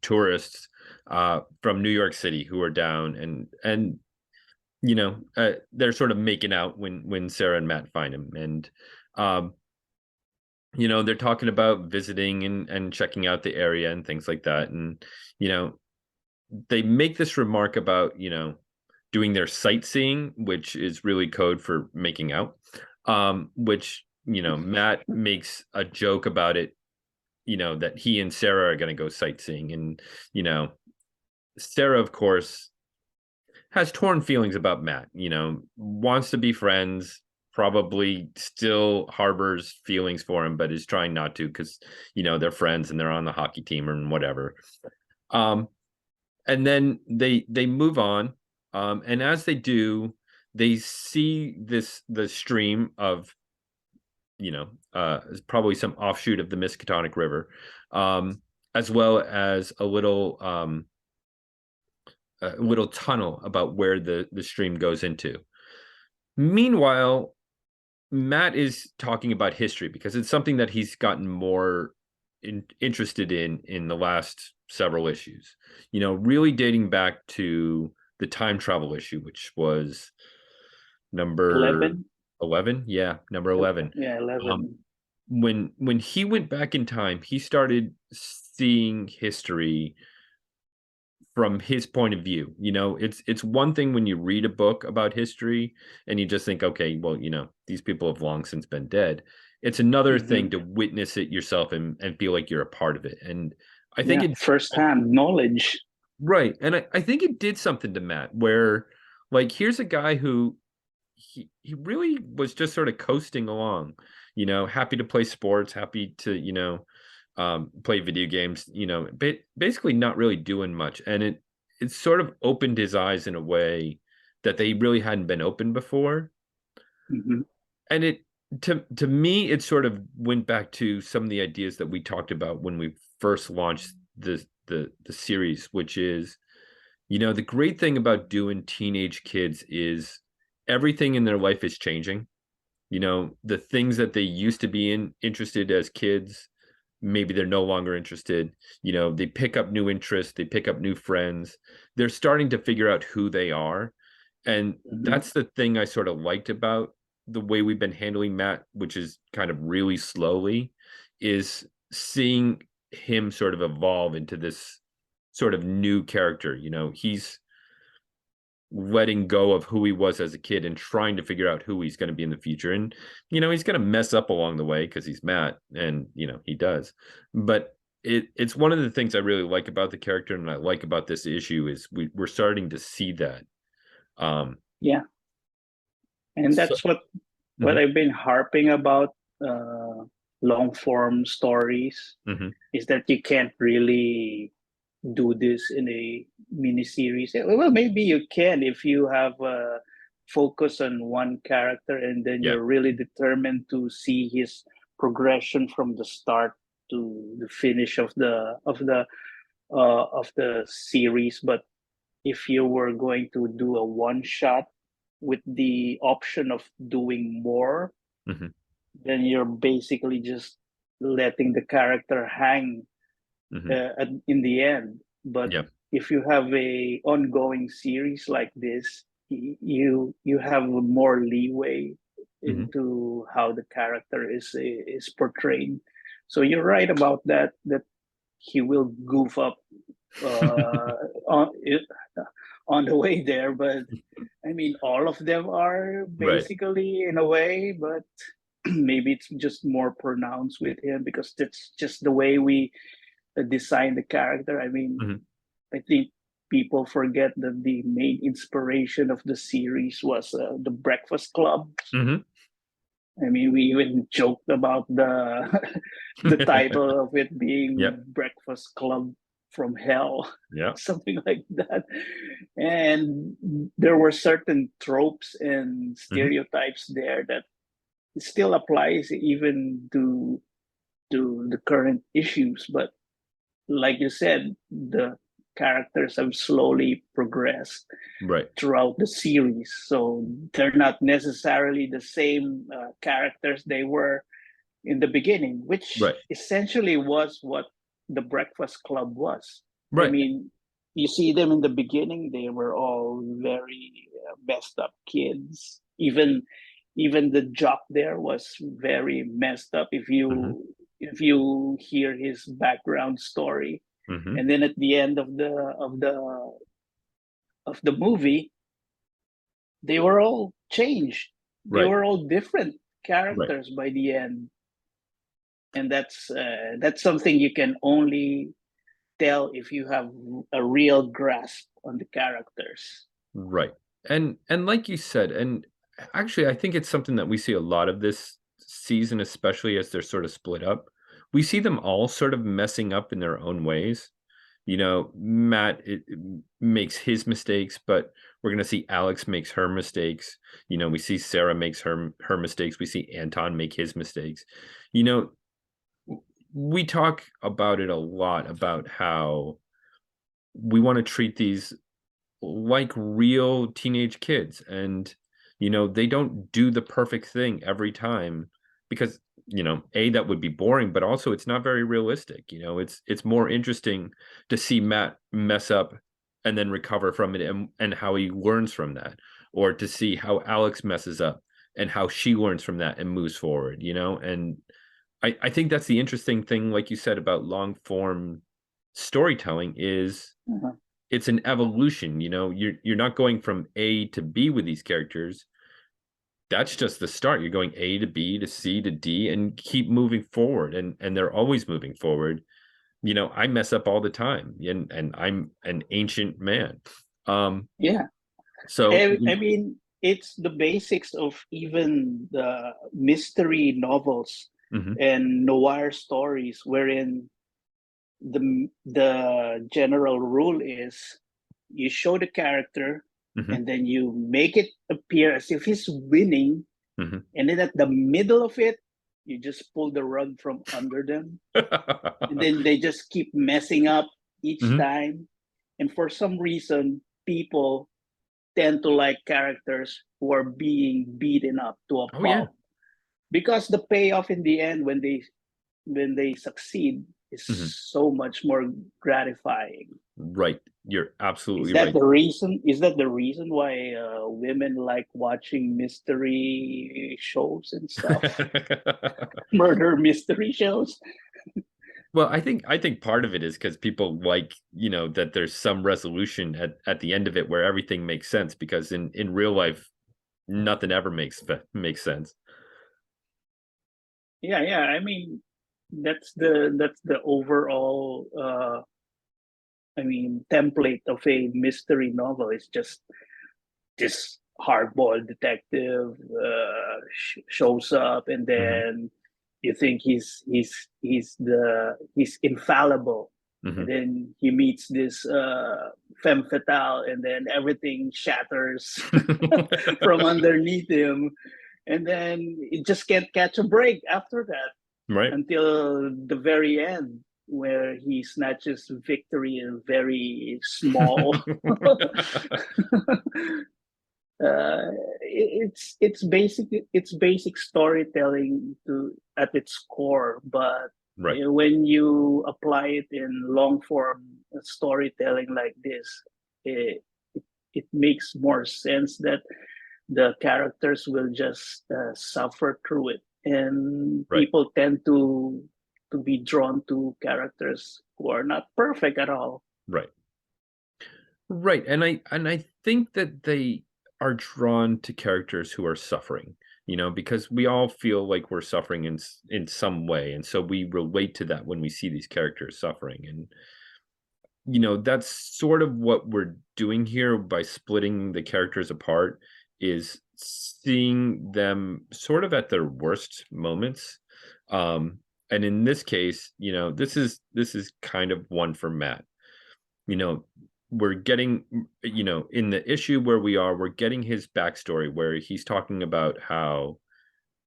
Speaker 1: tourists from New York City who are down and they're sort of making out when Sarah and Matt find him. And um they're talking about visiting and checking out the area and things like that. And you know they make this remark about doing their sightseeing, which is really code for making out. Which Matt makes a joke about it, that he and Sarah are going to go sightseeing. And you know Sarah, of course, has torn feelings about Matt, wants to be friends, probably still harbors feelings for him, but is trying not to because, they're friends and they're on the hockey team and whatever. Um, and then they move on. And as they do, they see the stream of, probably some offshoot of the Miskatonic River, as well as a little tunnel about where the stream goes into. Meanwhile, Matt is talking about history because it's something that he's gotten more interested in the last several issues. Really dating back to the time travel issue, which was number
Speaker 2: 11.
Speaker 1: 11. Yeah, number 11.
Speaker 2: Yeah,
Speaker 1: Um,
Speaker 2: 11.
Speaker 1: when he went back in time, he started seeing history from his point of view. It's one thing when you read a book about history and you just think, okay, well, these people have long since been dead. It's another thing
Speaker 2: Hmm.
Speaker 1: to witness it yourself and feel like you're a part of it. And I think
Speaker 2: Yeah, firsthand knowledge.
Speaker 1: right. And I think it did something to Matt where, like, here's a guy who he really was just sort of coasting along, happy to play sports, happy to, play video games, basically not really doing much. And it sort of opened his eyes in a way that they really hadn't been open before.
Speaker 2: Hmm.
Speaker 1: And to me, it sort of went back to some of the ideas that we talked about when we first launched the series, which is, the great thing about doing teenage kids is everything in their life is changing. The things that they used to be interested as kids, maybe they're no longer interested. They pick up new interests, they pick up new friends. They're starting to figure out who they are. And
Speaker 2: Hmm.
Speaker 1: that's the thing I sort of liked about the way we've been handling Matt, which is kind of really slowly, is seeing him sort of evolve into this sort of new character. He's letting go of who he was as a kid and trying to figure out who he's going to be in the future. And, he's going to mess up along the way because he's Matt and, he does. But it's one of the things I really like about the character and I like about this issue is we're starting to see that. Um,
Speaker 2: Yeah, and
Speaker 1: so,
Speaker 2: that's what
Speaker 1: mhm,
Speaker 2: I've been harping about. Long form stories
Speaker 1: mhm,
Speaker 2: is that you can't really do this in a mini series. Well, maybe you can if you have a focus on one character and then
Speaker 1: yeah.
Speaker 2: you're really determined to see his progression from the start to the finish of the series. But if you were going to do a one shot with the option of doing more,
Speaker 1: Mhm,
Speaker 2: then you're basically just letting the character hang
Speaker 1: mhm,
Speaker 2: in the end. But
Speaker 1: yeah.
Speaker 2: if you have a ongoing series like this, you have more leeway
Speaker 1: Mhm,
Speaker 2: into how the character is portrayed. So you're right about that he will goof up uh, on on the way there, but I mean all of them are
Speaker 1: right.
Speaker 2: basically in a way, but maybe it's just more pronounced with him because that's just the way we design the character. I mean,
Speaker 1: Mhm,
Speaker 2: I think people forget that the main inspiration of the series was the Breakfast Club.
Speaker 1: mhm.
Speaker 2: I mean, we even joked about the the title of it being
Speaker 1: Yep.
Speaker 2: Breakfast Club from Hell,
Speaker 1: Yeah.
Speaker 2: something like that. And there were certain tropes and
Speaker 1: Mhm,
Speaker 2: stereotypes there that still applies even to the current issues. But like you said, the characters have slowly progressed
Speaker 1: right.
Speaker 2: throughout the series. So they're not necessarily the same characters they were in the beginning, which
Speaker 1: Right.
Speaker 2: essentially was what the Breakfast Club was. I
Speaker 1: Right.
Speaker 2: mean, you see them in the beginning, they were all very messed up kids. Even the jock there was very messed up
Speaker 1: Mhm,
Speaker 2: if you hear his background story.
Speaker 1: mhm.
Speaker 2: And then at the end of the movie, they were all changed. They
Speaker 1: Right.
Speaker 2: were all different
Speaker 1: Right.
Speaker 2: characters by the end, and that's something you can only tell if you have a real grasp on the characters.
Speaker 1: Right. And like you said, and actually I think it's something that we see a lot of this season, especially as they're sort of split up. We see them all sort of messing up in their own ways. Matt it makes his mistakes, but we're going to see Alex makes her mistakes. We see Sarah makes her mistakes. We see Anton make his mistakes. You know, we talk about it a lot about how we want to treat these like real teenage kids and they don't do the perfect thing every time because that would be boring, but also it's not very realistic. It's more interesting to see Matt mess up and then recover from it and how he learns from that, or to see how Alex messes up and how she learns from that and moves forward. And I think that's the interesting thing, like you said, about long form storytelling is
Speaker 2: Uh-huh.
Speaker 1: it's an evolution. You're not going from A to B with these characters. That's just the start. You're going A to B to C to D and keep moving forward, and they're always moving forward. I mess up all the time, and I'm an ancient man.
Speaker 2: Yeah.
Speaker 1: So
Speaker 2: I mean, it's the basics of even the mystery novels
Speaker 1: mhm,
Speaker 2: and noir stories, wherein the general rule is you show the character
Speaker 1: mhm,
Speaker 2: and then you make it appear as if he's winning,
Speaker 1: mhm.
Speaker 2: and then at the middle of it you just pull the rug from under them, and then they just keep messing up each
Speaker 1: Mhm.
Speaker 2: time. And for some reason people tend to like characters who are being beaten up to a
Speaker 1: Oh yeah.
Speaker 2: pulp, because the payoff in the end when they succeed is
Speaker 1: Mhm.
Speaker 2: so much more gratifying.
Speaker 1: Right. You're
Speaker 2: Is
Speaker 1: absolutely
Speaker 2: that
Speaker 1: right.
Speaker 2: the reason? Is that the reason why women like watching mystery shows and stuff, murder mystery shows?
Speaker 1: Well, I think part of it is because people like, that there's some resolution at the end of it where everything makes sense, because in real life nothing ever makes sense.
Speaker 2: Yeah, yeah. I mean, that's the overall. I mean, template of a mystery novel is just this hard-boiled detective shows up, and
Speaker 1: Hmm.
Speaker 2: then you think he's infallible, and
Speaker 1: Hmm.
Speaker 2: then he meets this femme fatale, and then everything shatters from underneath him, and then it just can't catch a break after that
Speaker 1: Right.
Speaker 2: until the very end, where he snatches victory in very small it's basic storytelling to at its core, but
Speaker 1: Right.
Speaker 2: when you apply it in long form storytelling like this, it, it makes more sense that the characters will just suffer through it, and
Speaker 1: Right.
Speaker 2: people tend to be drawn to characters who are not perfect at all.
Speaker 1: Right. Right. And I think that they are drawn to characters who are suffering, because we all feel like we're suffering in some way. And so we relate to that when we see these characters suffering. And that's sort of what we're doing here by splitting the characters apart, is seeing them sort of at their worst moments. Um and in this case, this is kind of one for Matt. you know we're getting, in the issue where we're getting his backstory, where he's talking about how,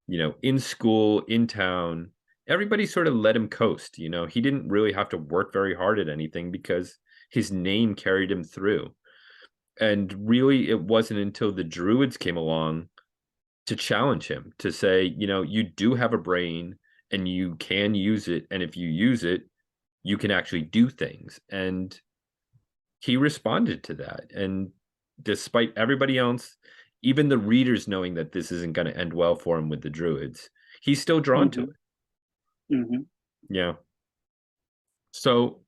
Speaker 1: in school, in town, everybody sort of let him coast. He didn't really have to work very hard at anything because his name carried him through. And really, it wasn't until the druids came along to challenge him, to say, you do have a brain and you can use it. And if you use it, you can actually do things. And he responded to that. And despite everybody else, even the readers knowing that this isn't going to end well for him with the druids, he's still drawn to
Speaker 2: Mm-hmm.
Speaker 1: it.
Speaker 2: Mm-hmm.
Speaker 1: Yeah. So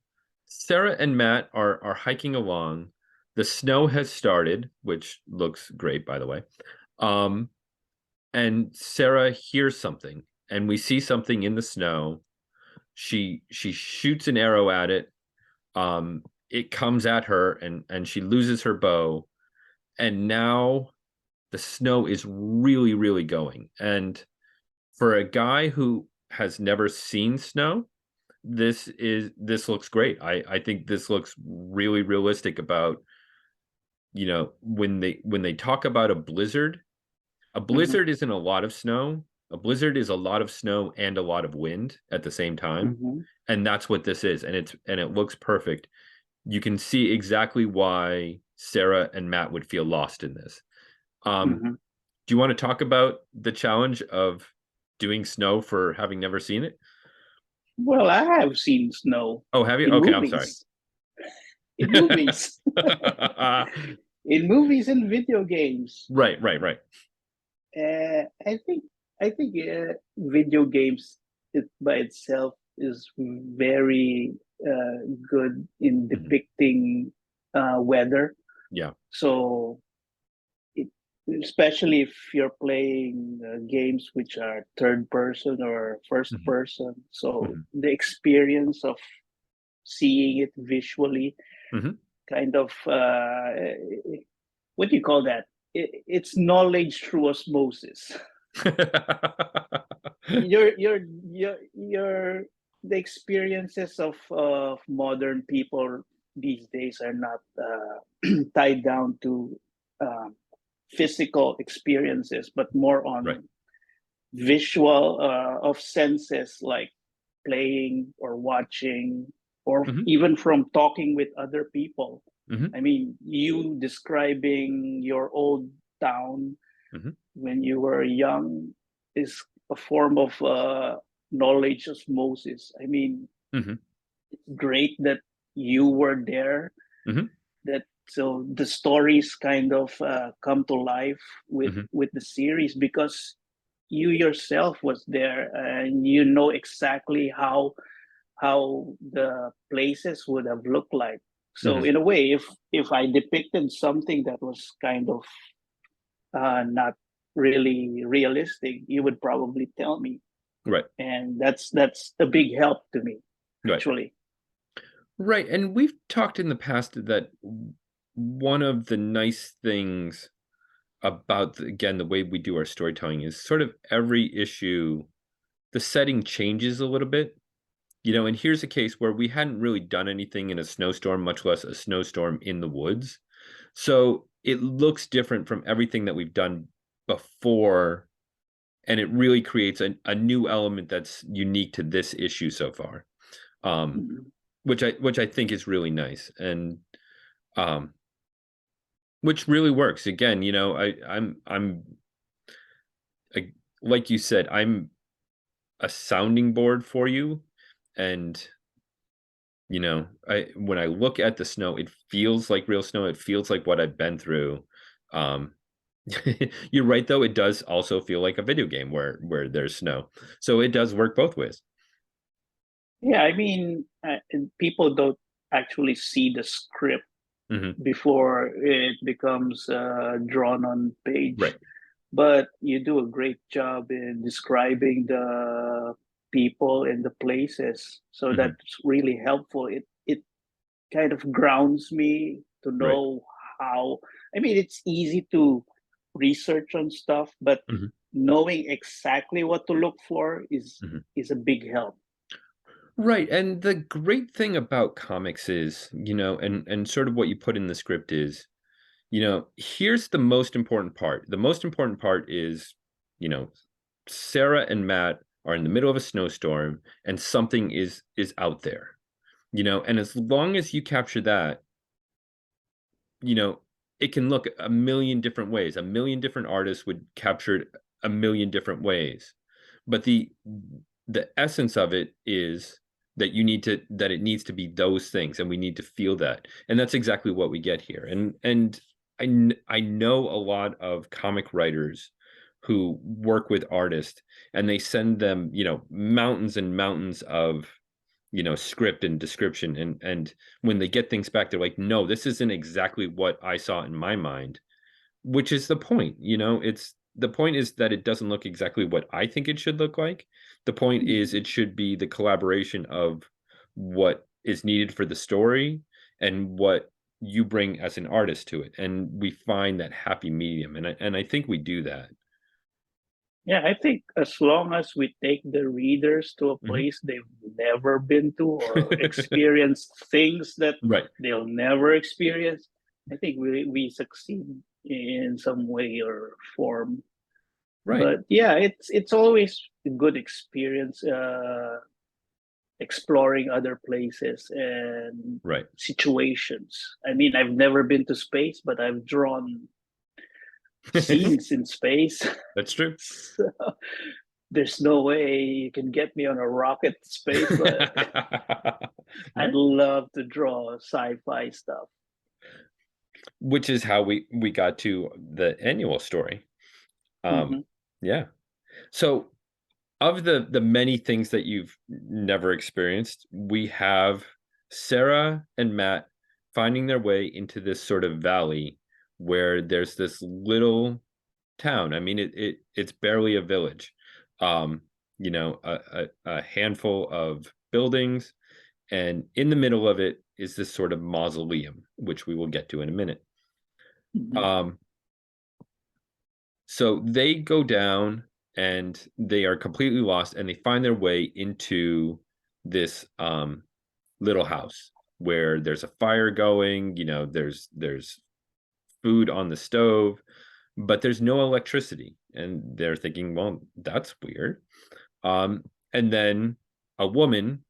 Speaker 1: Sarah and Matt are hiking along. The snow has started, which looks great, by the way. Um, and Sarah hears something, and we see something in the snow. She shoots an arrow at it. It comes at her, and she loses her bow. And now the snow is really, really going. And for a guy who has never seen snow, this looks great. I think this looks really realistic about, when they talk about a
Speaker 2: Mm-hmm.
Speaker 1: blizzard isn't a lot of snow. A blizzard is a lot of snow and a lot of wind at the same time.
Speaker 2: Mm-hmm.
Speaker 1: And that's what this is. And it looks perfect. You can see exactly why Sarah and Matt would feel lost in this. Um,
Speaker 2: Mm-hmm.
Speaker 1: do you want to talk about the challenge of doing snow for having never seen it?
Speaker 2: Well, I have seen snow
Speaker 1: Oh, have you?
Speaker 2: in
Speaker 1: Okay, I'm sorry.
Speaker 2: movies, in movies, in movies and video games.
Speaker 1: Right, right, right.
Speaker 2: I think video games by itself is very good in
Speaker 1: Mhm.
Speaker 2: depicting. weather.
Speaker 1: Yeah.
Speaker 2: So it, especially if you're playing games which are third person or first
Speaker 1: Mhm.
Speaker 2: person, so
Speaker 1: Mhm.
Speaker 2: the experience of seeing it visually
Speaker 1: Mhm.
Speaker 2: kind of what do you call that? It's knowledge through osmosis. Your the experiences of modern people these days are not tied down to um, physical experiences, but more
Speaker 1: Right.
Speaker 2: on visual of senses like playing or watching or
Speaker 1: Mhm.
Speaker 2: even from talking with other people.
Speaker 1: Mhm.
Speaker 2: I mean, you describing your old town
Speaker 1: Mhm.
Speaker 2: when you were young is a form of knowledge osmosis. I mean,
Speaker 1: Mhm.
Speaker 2: it's great that you were there.
Speaker 1: Mhm.
Speaker 2: That so the stories kind of come to life
Speaker 1: Mhm.
Speaker 2: with the series because you yourself was there and you know exactly how the places would have looked like. So
Speaker 1: Mhm.
Speaker 2: in a way, if I depicted something that was kind of not really realistic, you would probably tell me,
Speaker 1: Right.
Speaker 2: and that's a big help to me,
Speaker 1: Right.
Speaker 2: actually.
Speaker 1: Right. And we've talked in the past that one of the nice things about again the way we do our storytelling is sort of every issue the setting changes a little bit. And here's a case where we hadn't really done anything in a snowstorm, much less a snowstorm in the woods. So it looks different from everything that we've done before, and it really creates a new element that's unique to this issue so far. Um,
Speaker 2: Mhm.
Speaker 1: which I think is really nice, and um, which really works. Again, I, like you said, I'm a sounding board for you, and I when I look at the snow, it feels like real snow. It feels like what I've been through. Um, you're right, though. It does also feel like a video game where there's snow, so it does work both ways.
Speaker 2: Yeah, I mean, people don't actually see the script
Speaker 1: Hmm.
Speaker 2: before it becomes drawn on page,
Speaker 1: Right.
Speaker 2: but you do a great job in describing the people and the places, so
Speaker 1: Hmm.
Speaker 2: that's really helpful. It kind of grounds me to
Speaker 1: Right.
Speaker 2: know how. I mean, it's easy to research on stuff, but
Speaker 1: Hmm.
Speaker 2: knowing exactly what to look for
Speaker 1: Hmm.
Speaker 2: is a big help.
Speaker 1: Right. And the great thing about comics is, and sort of what you put in the script is, here's the most important part. The most important part is, you know, Sarah and Matt are in the middle of a snowstorm and something is out there. And as long as you capture that, you know, it can look a million different ways. A million different artists would capture it a million different ways. But the essence of it is that it needs to be those things, and we need to feel that. And that's exactly what we get here. And I know a lot of comic writers who work with artists, and they send them, mountains and mountains of script and description, and when they get things back, they're like, no, this isn't exactly what I saw in my mind, which is the point. It's the point is that it doesn't look exactly what I think it should look like. The point is
Speaker 2: Mhm.
Speaker 1: it should be the collaboration of what is needed for the story and what you bring as an artist to it, and we find that happy medium, and I think we do that.
Speaker 2: Yeah, I think as long as we take the readers to a
Speaker 1: Hmm.
Speaker 2: place they've never been to or experience things that
Speaker 1: Right.
Speaker 2: they'll never experience, I think we succeed in some way or form.
Speaker 1: Right.
Speaker 2: But yeah, it's always a good experience exploring other places and
Speaker 1: Right.
Speaker 2: situations. I mean, I've never been to space, but I've drawn scenes in space.
Speaker 1: That's true.
Speaker 2: So there's no way you can get me on a rocket to space, but I'd
Speaker 1: Right.
Speaker 2: love to draw sci-fi stuff.
Speaker 1: Which is how we got to the annual story. Um,
Speaker 2: Hmm.
Speaker 1: yeah. So of the many things that you've never experienced, we have Sarah and Matt finding their way into this sort of valley where there's this little town. I mean, it's barely a village. Um, a handful of buildings, and in the middle of it is this sort of mausoleum, which we will get to in a minute.
Speaker 2: Mhm.
Speaker 1: Um, so they go down and they are completely lost, and they find their way into this little house where there's a fire going. There's food on the stove, but there's no electricity. And they're thinking, well, that's weird. And then a woman,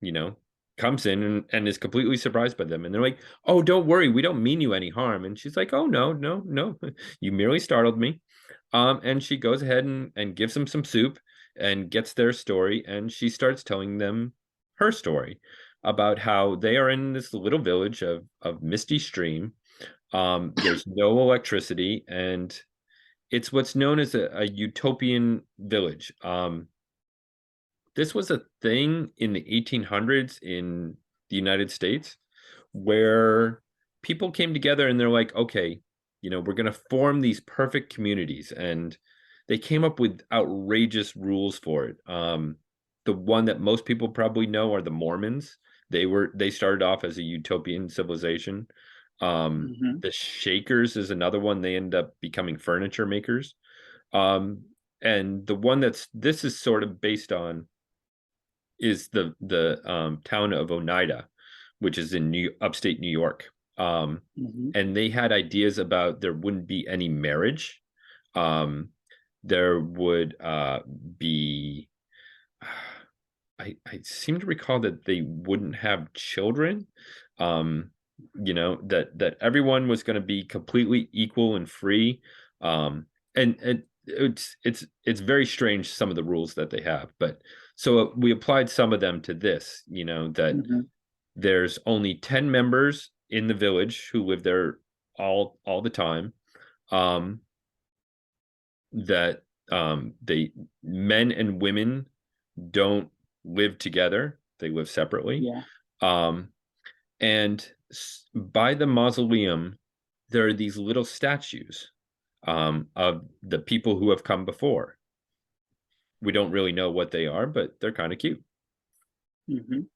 Speaker 1: you know, comes in and is completely surprised by them. And they're like, oh, don't worry, we don't mean you any harm. And she's like, oh, no, no, no, you merely startled me. And she goes ahead and gives them some soup and gets their story. And she starts telling them her story about how they are in this little village of Misty Stream. There's no electricity, and it's what's known as a utopian village. This was a thing in the 1800s in the United States where people came together and they're like, okay, we're going to form these perfect communities. And they came up with outrageous rules for it. The one that most people probably know are the Mormons. They started off as a utopian civilization.
Speaker 2: Mhm.
Speaker 1: The Shakers is another one. They end up becoming furniture makers. Um, and the one this is sort of based on is the town of Oneida, which is in upstate New York.
Speaker 2: Mhm.
Speaker 1: And they had ideas about there wouldn't be any marriage. There would be, I seem to recall that they wouldn't have children. That everyone was going to be completely equal and free. And it's very strange, some of the rules that they have, but so we applied some of them to this, that
Speaker 2: Mhm.
Speaker 1: there's only 10 members in the village who live there all the time. Um, that they men and women don't live together; they live separately.
Speaker 2: Yeah.
Speaker 1: Um, and by the mausoleum, there are these little statues of the people who have come before. We don't really know what they are, but they're kind of cute.
Speaker 2: Mhm.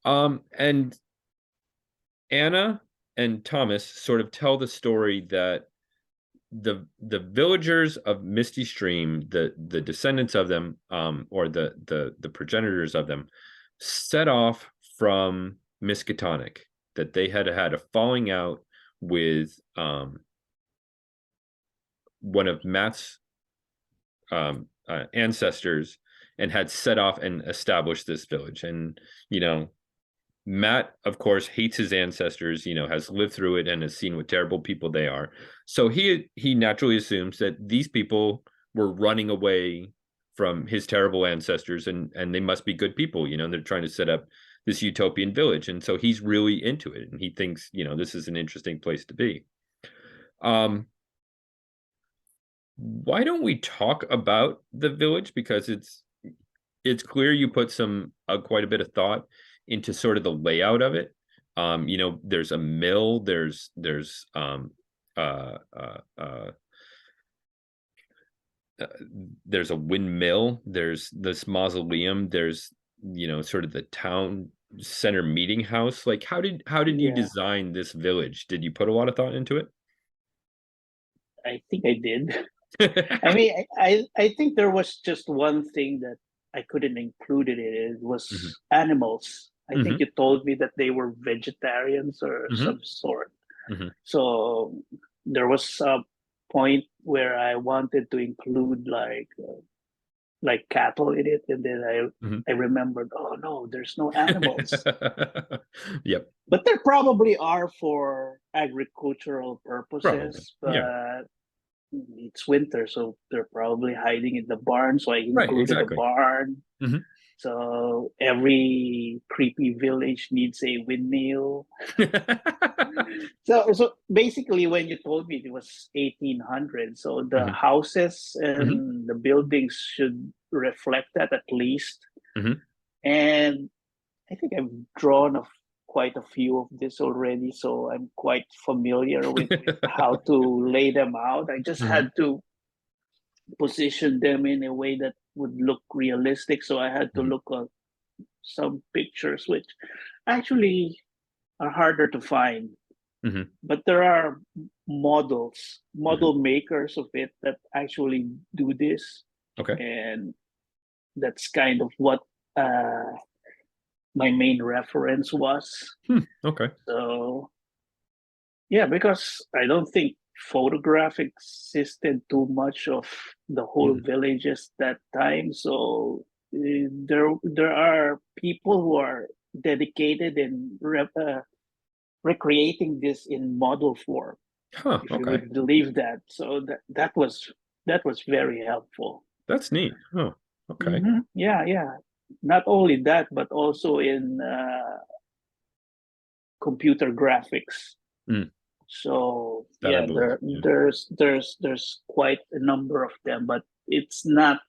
Speaker 1: And Anna and Thomas sort of tell the story that the villagers of Misty Stream, the descendants of them, or the progenitors of them, set off from Miskatonic, that they had a falling out with one of Matt's ancestors, and had set off and established this village. And Matt, of course, hates his ancestors, has lived through it and has seen what terrible people they are. So he naturally assumes that these people were running away from his terrible ancestors, and they must be good people. They're trying to set up this utopian village. And so he's really into it, and he thinks, this is an interesting place to be. Um, why don't we talk about the village? Because it's clear you put some quite a bit of thought into sort of the layout of it. There's a mill, uh, uh, uh, uh, there's a windmill, there's this mausoleum, there's sort of the town center meeting house. Like, how did you
Speaker 2: Yeah.
Speaker 1: design this village? Did you put a lot of thought into
Speaker 2: I think I did. I
Speaker 1: it?
Speaker 2: mean, I think there was just one thing that I couldn't include in it. It
Speaker 1: Hmm.
Speaker 2: was animals. I think
Speaker 1: Hmm.
Speaker 2: you told me that they were vegetarians or
Speaker 1: Hmm.
Speaker 2: some sort.
Speaker 1: Hmm.
Speaker 2: So there was a point where I wanted to include like cattle in it, and then
Speaker 1: Hmm.
Speaker 2: I remembered, oh no, there's no animals.
Speaker 1: Yep,
Speaker 2: But there probably are for agricultural
Speaker 1: probably.
Speaker 2: purposes,
Speaker 1: Yeah,
Speaker 2: but it's winter, so they're probably hiding in the barn. So I
Speaker 1: right,
Speaker 2: included a
Speaker 1: exactly.
Speaker 2: barn.
Speaker 1: Hmm.
Speaker 2: So every creepy village needs a windmill. So basically, when you told me it was 1800, so the
Speaker 1: Hmm.
Speaker 2: houses
Speaker 1: Hmm.
Speaker 2: and the buildings should reflect that at least.
Speaker 1: Hmm.
Speaker 2: And I think I've drawn a quite a few of this already, so I'm quite familiar with how to lay them out. I just
Speaker 1: Hmm.
Speaker 2: had to position them in a way that would look realistic. So I had to
Speaker 1: Hmm.
Speaker 2: look at some pictures, which actually are harder to find.
Speaker 1: Hmm.
Speaker 2: But there are
Speaker 1: Hmm.
Speaker 2: model makers of it that actually do this.
Speaker 1: Okay.
Speaker 2: And that's kind of what uh, my main reference was.
Speaker 1: Okay.
Speaker 2: So, yeah, because I don't think photograph existed too much of the whole
Speaker 1: Hmm.
Speaker 2: villages that time. So there are people who are dedicated in recreating this in model form,
Speaker 1: Huh.
Speaker 2: if you
Speaker 1: Okay.
Speaker 2: would believe that. So that was very helpful.
Speaker 1: That's neat. Oh, okay.
Speaker 2: Yeah, yeah. Not only that, but also in computer graphics.
Speaker 1: Mm,
Speaker 2: So
Speaker 1: that I
Speaker 2: yeah,
Speaker 1: believe. Yeah.
Speaker 2: there's quite a number of them, but it's not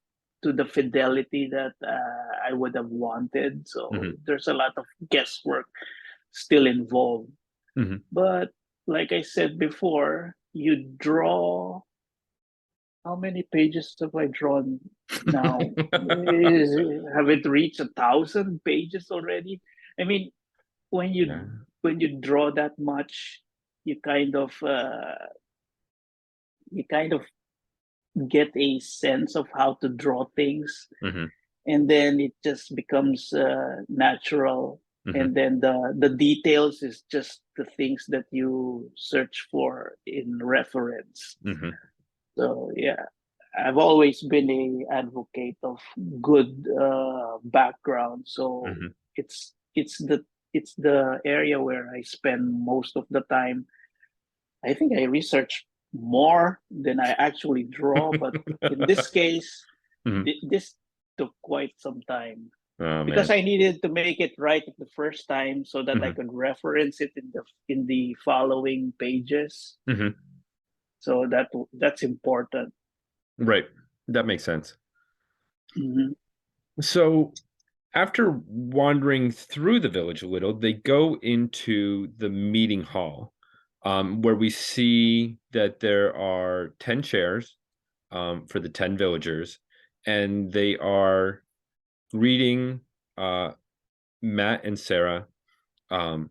Speaker 2: to the fidelity that I would have wanted. So
Speaker 1: Hmm.
Speaker 2: there's a lot of guesswork still involved.
Speaker 1: Hmm.
Speaker 2: But like I said before, you draw. How many pages have I drawn now? Have it reached 1,000 pages already? I mean, when you
Speaker 1: Yeah.
Speaker 2: when you draw that much, you kind of uh, you kind of get a sense of how to draw things,
Speaker 1: Hmm.
Speaker 2: and then it just becomes natural.
Speaker 1: Hmm.
Speaker 2: And then the details is just the things that you search for in reference.
Speaker 1: Hmm.
Speaker 2: So yeah, I've always been a advocate of good background. So
Speaker 1: Hmm.
Speaker 2: it's the area where I spend most of the time. I think I research more than I actually draw, but in this case,
Speaker 1: Hmm.
Speaker 2: this took quite some time
Speaker 1: Oh
Speaker 2: because
Speaker 1: man.
Speaker 2: I needed to make it right the first time so that I
Speaker 1: Hmm.
Speaker 2: could reference it in the following pages.
Speaker 1: Hmm.
Speaker 2: So that's important.
Speaker 1: Right. That makes sense.
Speaker 2: Mhm.
Speaker 1: So after wandering through the village a little, they go into the meeting hall, where we see that there are 10 chairs, for the 10 villagers, and they are reading, uh, Matt and Sarah, um,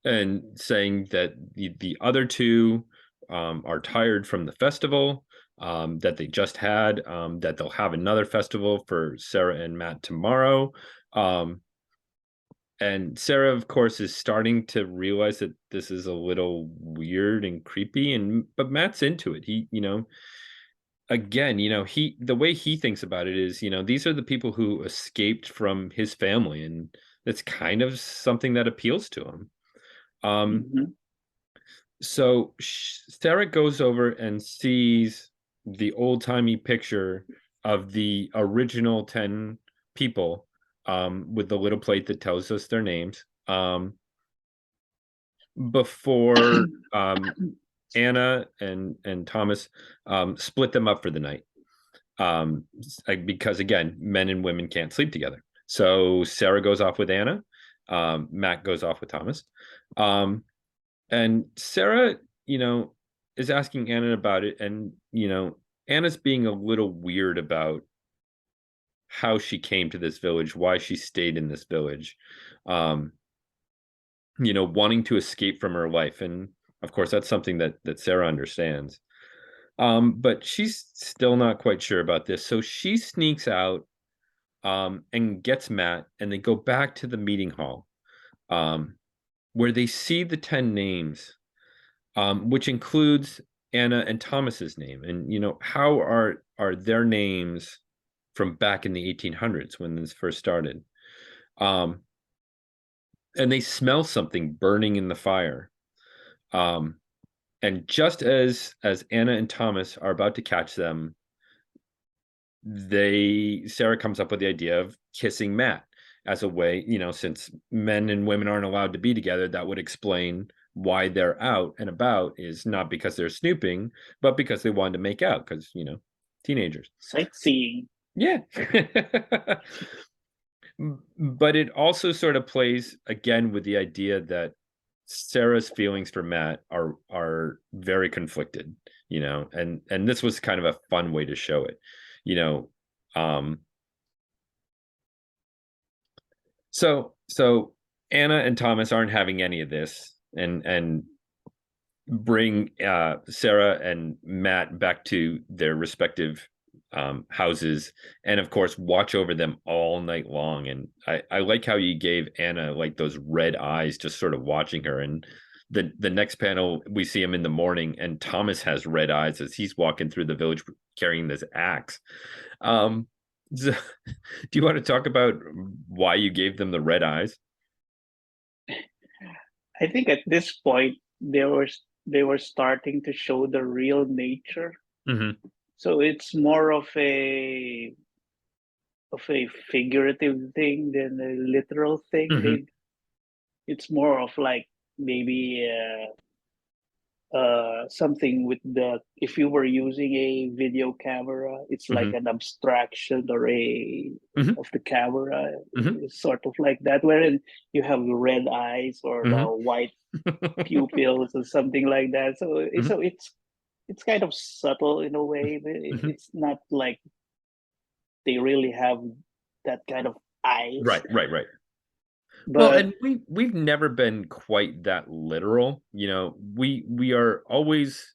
Speaker 1: and saying that the other two, are tired from the festival, that they just had, that they'll have another festival for Sarah and Matt tomorrow. Um, and Sarah, of course, is starting to realize that this is a little weird and creepy, and but Matt's into it. Again, the way he thinks about it is, these are the people who escaped from his family, and that's kind of something that appeals to him. Um,
Speaker 2: Mhm.
Speaker 1: so Sarah goes over and sees the old-timey picture of the original 10 people, with the little plate that tells us their names, before, Anna and Thomas, split them up for the night. Because again, men and women can't sleep together. So Sarah goes off with Anna, Matt goes off with Thomas. Um, and Sarah, is asking Anna about it, and Anna's being a little weird about how she came to this village, why she stayed in this village, um, wanting to escape from her life. And of course, that's something that Sarah understands. But she's still not quite sure about this. So she sneaks out, and gets Matt, and they go back to the meeting hall, um, where they see the 10 names, which includes Anna and Thomas's name. And how are their names from back in the 1800s when this first started? Um, and they smell something burning in the fire. Um, and just as Anna and Thomas are about to catch them, Sarah comes up with the idea of kissing Matt as a way, since men and women aren't allowed to be together, that would explain why they're out and about, is not because they're snooping, but because they wanted to make out, because teenagers.
Speaker 2: Sightseeing.
Speaker 1: Yeah. But it also sort of plays again with the idea that Sarah's feelings for Matt are very conflicted, and this was kind of a fun way to show it, you know. Um, so Anna and Thomas aren't having any of this, and bring Sarah and Matt back to their respective houses, and of course watch over them all night long. And I like how you gave Anna like those red eyes, just sort of watching her. And the next panel, we see him in the morning, and Thomas has red eyes as he's walking through the village carrying this axe. Um, so, do you want to talk about why you gave them the red eyes?
Speaker 2: I think at this point they were starting to show the real nature.
Speaker 1: Mm-hmm.
Speaker 2: So it's more of a figurative thing than a literal thing.
Speaker 1: Mm-hmm.
Speaker 2: It's more of like maybe something with the if you were using a video camera, it's like
Speaker 1: Mm-hmm.
Speaker 2: an abstraction or a
Speaker 1: Mm-hmm.
Speaker 2: of the camera,
Speaker 1: Mm-hmm.
Speaker 2: sort of like that, wherein you have red eyes or the white pupils or something like that. So
Speaker 1: Mm-hmm.
Speaker 2: it's kind of subtle in a way, but
Speaker 1: Mm-hmm.
Speaker 2: it's not like they really have that kind of eyes.
Speaker 1: Right, right, right. Well,
Speaker 2: But
Speaker 1: and we've never been quite that literal. We are always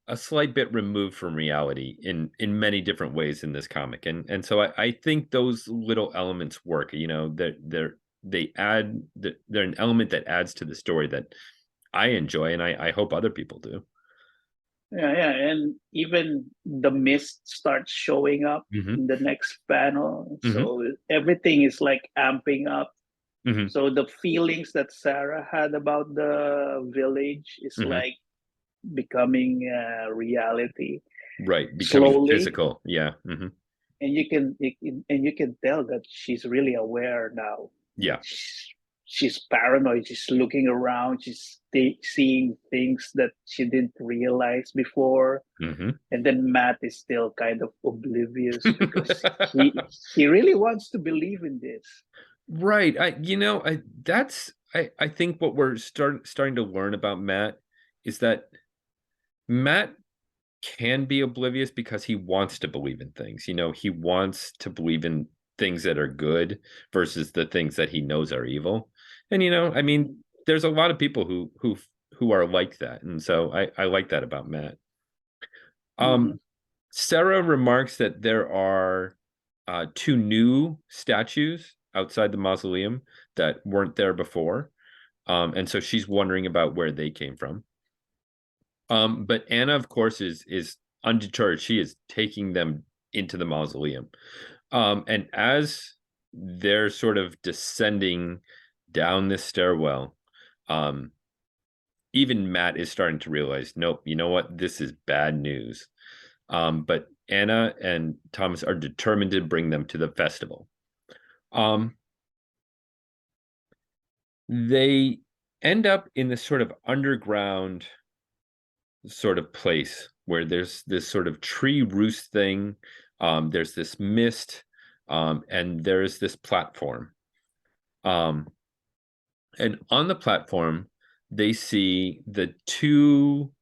Speaker 1: a slight bit removed from reality in many different ways in this comic. And so I think those little elements work. They're an element that adds to the story that I enjoy, and I hope other people do.
Speaker 2: yeah, yeah, and even the mist starts showing up
Speaker 1: Hmm.
Speaker 2: in the next panel.
Speaker 1: Hmm.
Speaker 2: So everything is like amping up.
Speaker 1: Hmm.
Speaker 2: So the feelings that Sarah had about the village is
Speaker 1: Hmm.
Speaker 2: like becoming reality
Speaker 1: Right, becoming
Speaker 2: slowly,
Speaker 1: physical. Yeah. Hmm.
Speaker 2: and you can tell that she's really aware now.
Speaker 1: Yeah.
Speaker 2: She's paranoid. She's looking around. She's seeing things that she didn't realize before.
Speaker 1: Hmm.
Speaker 2: And then Matt is still kind of oblivious because he really wants to believe in this.
Speaker 1: Right. I think what we're starting to learn about Matt is that Matt can be oblivious because he wants to believe in things. He wants to believe in things that are good versus the things that he knows are evil. And I mean, there's a lot of people who are like that. And so I like that about Matt.
Speaker 2: Mm-hmm.
Speaker 1: Sarah remarks that there are two new statues outside the mausoleum that weren't there before. And so she's wondering about where they came from. But Anna, of course, is undeterred. She is taking them into the mausoleum. And as they're sort of descending down this stairwell, um, even Matt is starting to realize, nope, you know what? This is bad news. But Anna and Thomas are determined to bring them to the festival. Um, they end up in this sort of underground sort of place where there's this sort of tree roost thing. There's this mist, and there's this platform. Um, and on the platform, they see the two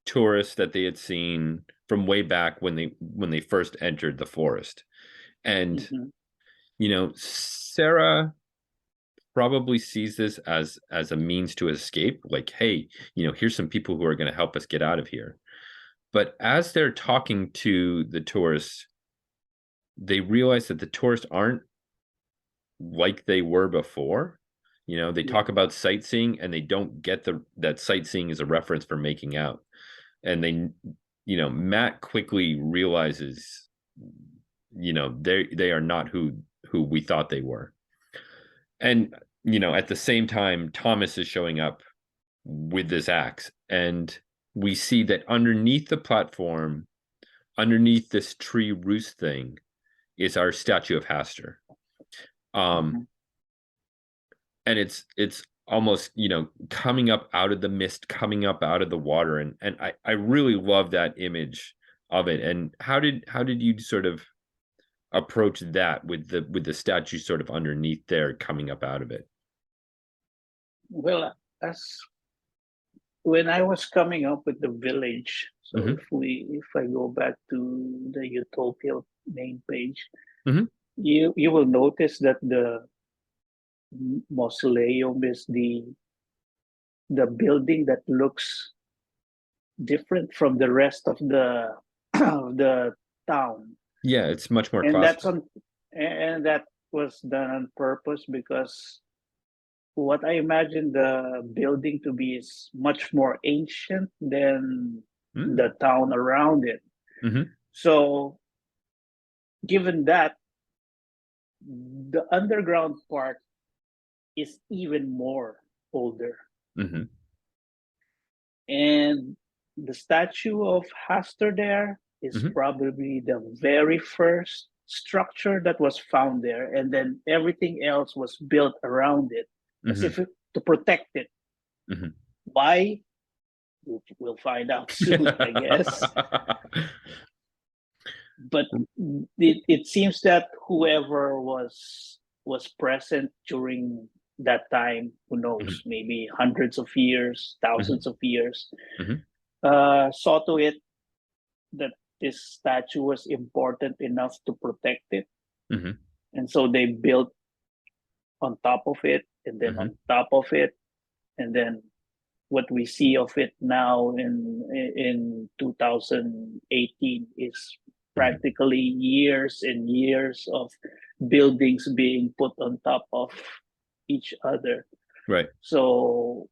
Speaker 1: tourists that they had seen from way back when they first entered the forest. And
Speaker 2: Mm-hmm.
Speaker 1: Sarah probably sees this as a means to escape, like, hey, here's some people who are going to help us get out of here. But as they're talking to the tourists, they realize that the tourists aren't like they were before. They
Speaker 2: Yeah.
Speaker 1: talk about sightseeing, and they don't get that sightseeing is a reference for making out. And Matt quickly realizes, they are not who we thought they were. And at the same time, Thomas is showing up with this axe, and we see that underneath the platform, underneath this tree roost thing, is our statue of Hastur.
Speaker 2: Mm-hmm.
Speaker 1: Um, and it's almost coming up out of the mist, coming up out of the water, and I really love that image of it. And how did you sort of approach that with the statue sort of underneath there coming up out of it?
Speaker 2: Well, as when I was coming up with the village, so
Speaker 1: Hmm.
Speaker 2: if I go back to the Utopia main page,
Speaker 1: Hmm.
Speaker 2: you will notice that the mausoleum is the building that looks different from the rest of the of the town,
Speaker 1: Yeah, it's much more
Speaker 2: and that's
Speaker 1: costly.
Speaker 2: on and that was done on purpose because what I imagine the building to be is much more ancient than
Speaker 1: Mm.
Speaker 2: the town around it.
Speaker 1: Hmm.
Speaker 2: So, given that, the underground part is even more older.
Speaker 1: Hmm.
Speaker 2: And the statue of Hastur there is
Speaker 1: Hmm.
Speaker 2: probably the very first structure that was found there. And then everything else was built around it as
Speaker 1: Hmm.
Speaker 2: if to protect it.
Speaker 1: Hmm.
Speaker 2: Why? We'll find out soon, I guess. But it seems that whoever was present during that time, who knows, maybe hundreds of years, thousands
Speaker 1: Hmm.
Speaker 2: of years,
Speaker 1: Hmm.
Speaker 2: saw to it that this statue was important enough to protect it,
Speaker 1: Hmm.
Speaker 2: and so they built on top of it, and then
Speaker 1: Hmm.
Speaker 2: on top of it, and then what we see of it now in 2018 is
Speaker 1: Hmm.
Speaker 2: practically years and years of buildings being put on top of each other.
Speaker 1: Right.
Speaker 2: So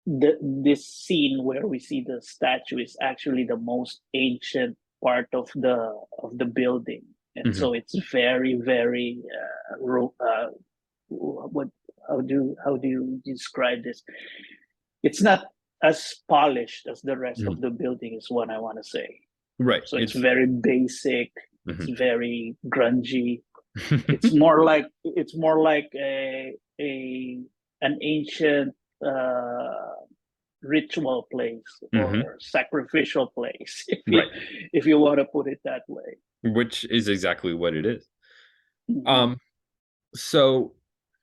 Speaker 2: this scene where we see the statue is actually the most ancient part of the building, and
Speaker 1: Hmm.
Speaker 2: so it's very very what how do you describe this? It's not as polished as the rest of
Speaker 1: Hmm.
Speaker 2: the building is what I want to say.
Speaker 1: Right.
Speaker 2: So it's very basic, it's
Speaker 1: Mhm.
Speaker 2: very grungy. It's more like a an ancient uh ritual place
Speaker 1: Hmm.
Speaker 2: or sacrificial place
Speaker 1: Right.
Speaker 2: if you want to put it that way.
Speaker 1: Which is exactly what it is.
Speaker 2: Mhm.
Speaker 1: Um, so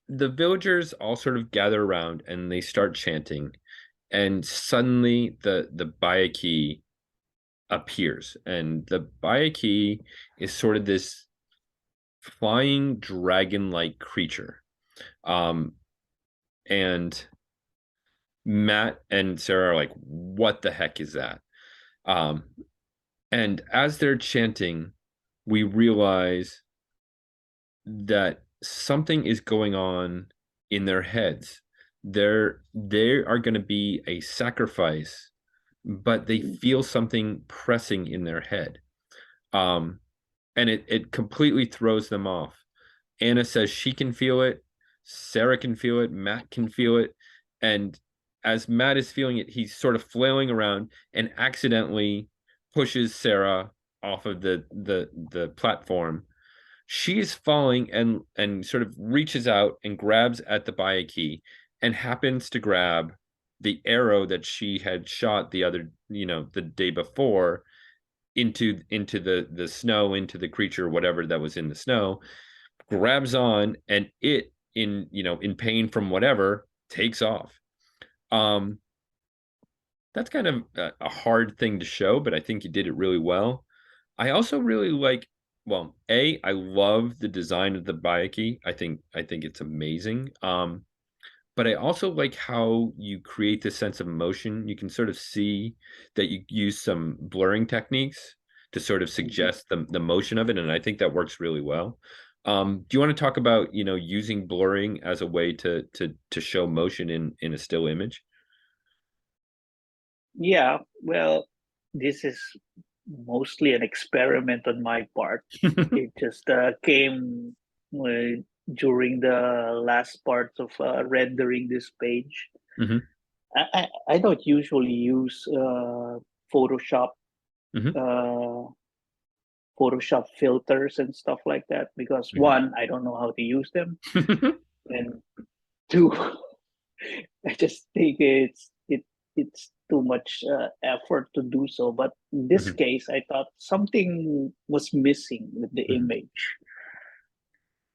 Speaker 1: the villagers all sort of gather around and they start chanting, and suddenly the Bayaki appears, and the Bayaki is sort of this flying dragon-like creature. Um, and Matt and Sarah are like, "What the heck is that?" Um, and as they're chanting, we realize that something is going on in their heads. They are going to be a sacrifice, but they feel something pressing in their head. Um, and it completely throws them off. Anna says she can feel it, Sarah can feel it, Matt can feel it, and as Matt is feeling it, he's sort of flailing around and accidentally pushes Sarah off of the platform. She's falling and sort of reaches out and grabs at the Bayaki and happens to grab the arrow that she had shot the day before into the snow, into the creature, whatever that was in the snow, grabs on, and it in pain from whatever takes off. Um, that's kind of a hard thing to show, but I think you did it really well. I also really like, well, I love the design of the Bayaki. I think it's amazing. But I also like how you create this sense of motion. You can sort of see that you use some blurring techniques to sort of
Speaker 2: Mhm.
Speaker 1: suggest the motion of it, and I think that works really well. Do you want to talk about, using blurring as a way to show motion in a still image?
Speaker 2: Yeah, well, this is mostly an experiment on my part. It just came during the last parts of rendering this page.
Speaker 1: Hmm.
Speaker 2: I don't usually use Photoshop
Speaker 1: Hmm.
Speaker 2: uh, Photoshop filters and stuff like that because
Speaker 1: Hmm.
Speaker 2: one, I don't know how to use them, and two, I just think it's too much effort to do so. But in this
Speaker 1: Hmm.
Speaker 2: case, I thought something was missing with the
Speaker 1: Hmm.
Speaker 2: image.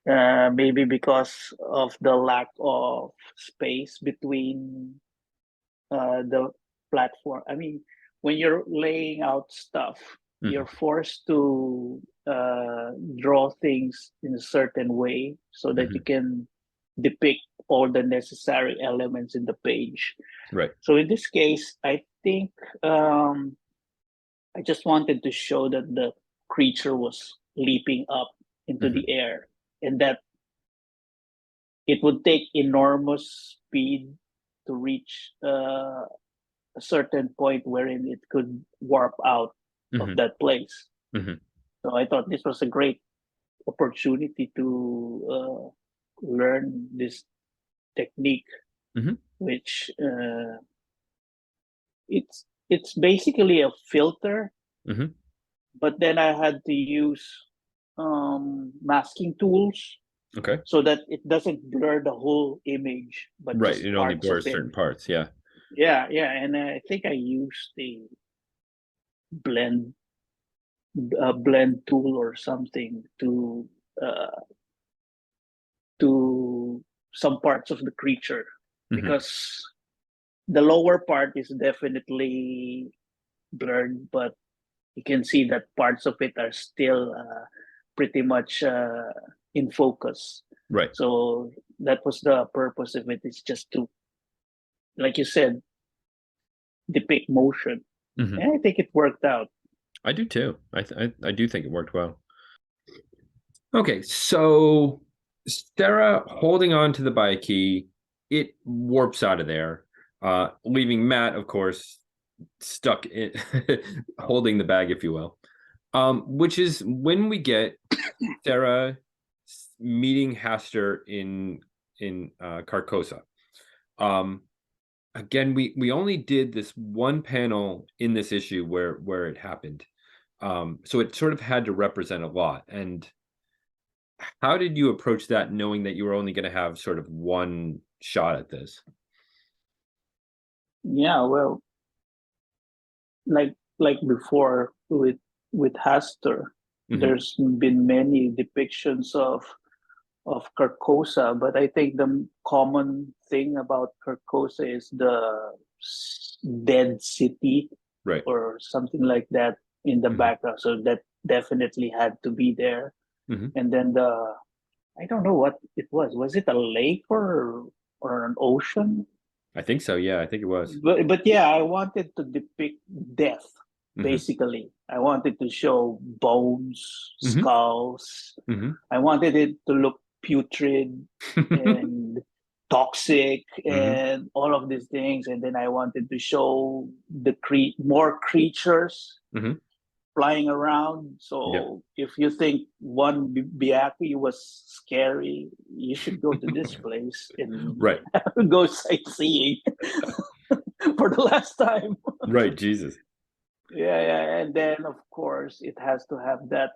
Speaker 2: Maybe because of the lack of space between the platform. I mean, when you're laying out stuff,
Speaker 1: Hmm.
Speaker 2: you're forced to draw things in a certain way so that you
Speaker 1: Hmm.
Speaker 2: can depict all the necessary elements in the page.
Speaker 1: Right.
Speaker 2: So in this case, I think I just wanted to show that the creature was leaping up into
Speaker 1: Hmm.
Speaker 2: the air and that it would take enormous speed to reach a certain point wherein it could warp out of
Speaker 1: Hmm.
Speaker 2: that place.
Speaker 1: Hmm.
Speaker 2: So I thought this was a great opportunity to learn this technique,
Speaker 1: Hmm.
Speaker 2: which it's basically a filter,
Speaker 1: Hmm.
Speaker 2: but then I had to use masking tools
Speaker 1: Okay.
Speaker 2: so that it doesn't blur the whole image, but
Speaker 1: Right.
Speaker 2: just
Speaker 1: It only
Speaker 2: parts of
Speaker 1: blurs
Speaker 2: it.
Speaker 1: certain parts. Yeah.
Speaker 2: Yeah, yeah, and I think I used the blend blend tool or something uh, to some parts of the creature
Speaker 1: Hmm.
Speaker 2: because the lower part is definitely blurred, but you can see that parts of it are still pretty much in focus.
Speaker 1: Right.
Speaker 2: So that was the purpose of it. It's just to, like you said, depict motion.
Speaker 1: Hmm.
Speaker 2: And I think it worked out.
Speaker 1: I do too. I do think it worked well. Okay, so Sarah holding on to the bike key, it warps out of there, leaving Matt, of course, stuck in holding the bag, if you will. Which is when we get Sarah meeting Haster in Carcosa. Um, Again, we only did this one panel in this issue where it happened. So it sort of had to represent a lot. And how did you approach that knowing that you were only going to have sort of one shot at this?
Speaker 2: Yeah, well, like before with Hastur,
Speaker 1: Hmm.
Speaker 2: there's been many depictions of Carcosa, but I think the common thing about Carcosa is the dead city
Speaker 1: Right.
Speaker 2: or something like that in the
Speaker 1: Hmm.
Speaker 2: background. So that definitely had to be there.
Speaker 1: Hmm.
Speaker 2: And then the I don't know what it was. Was it a lake or an ocean?
Speaker 1: I think so. Yeah, I think it was.
Speaker 2: But yeah, I wanted to depict death.
Speaker 1: Hmm.
Speaker 2: Basically, I wanted to show bones,
Speaker 1: Hmm.
Speaker 2: skulls.
Speaker 1: Hmm.
Speaker 2: I wanted it to look putrid and toxic
Speaker 1: Hmm.
Speaker 2: and all of these things. And then I wanted to show more creatures
Speaker 1: Hmm.
Speaker 2: flying around.
Speaker 1: Yep.
Speaker 2: So if you think one Biaki was scary, you should go to this place and
Speaker 1: Right.
Speaker 2: go sightseeing for the last time.
Speaker 1: Right. Jesus.
Speaker 2: Yeah, yeah, and then of course it has to have that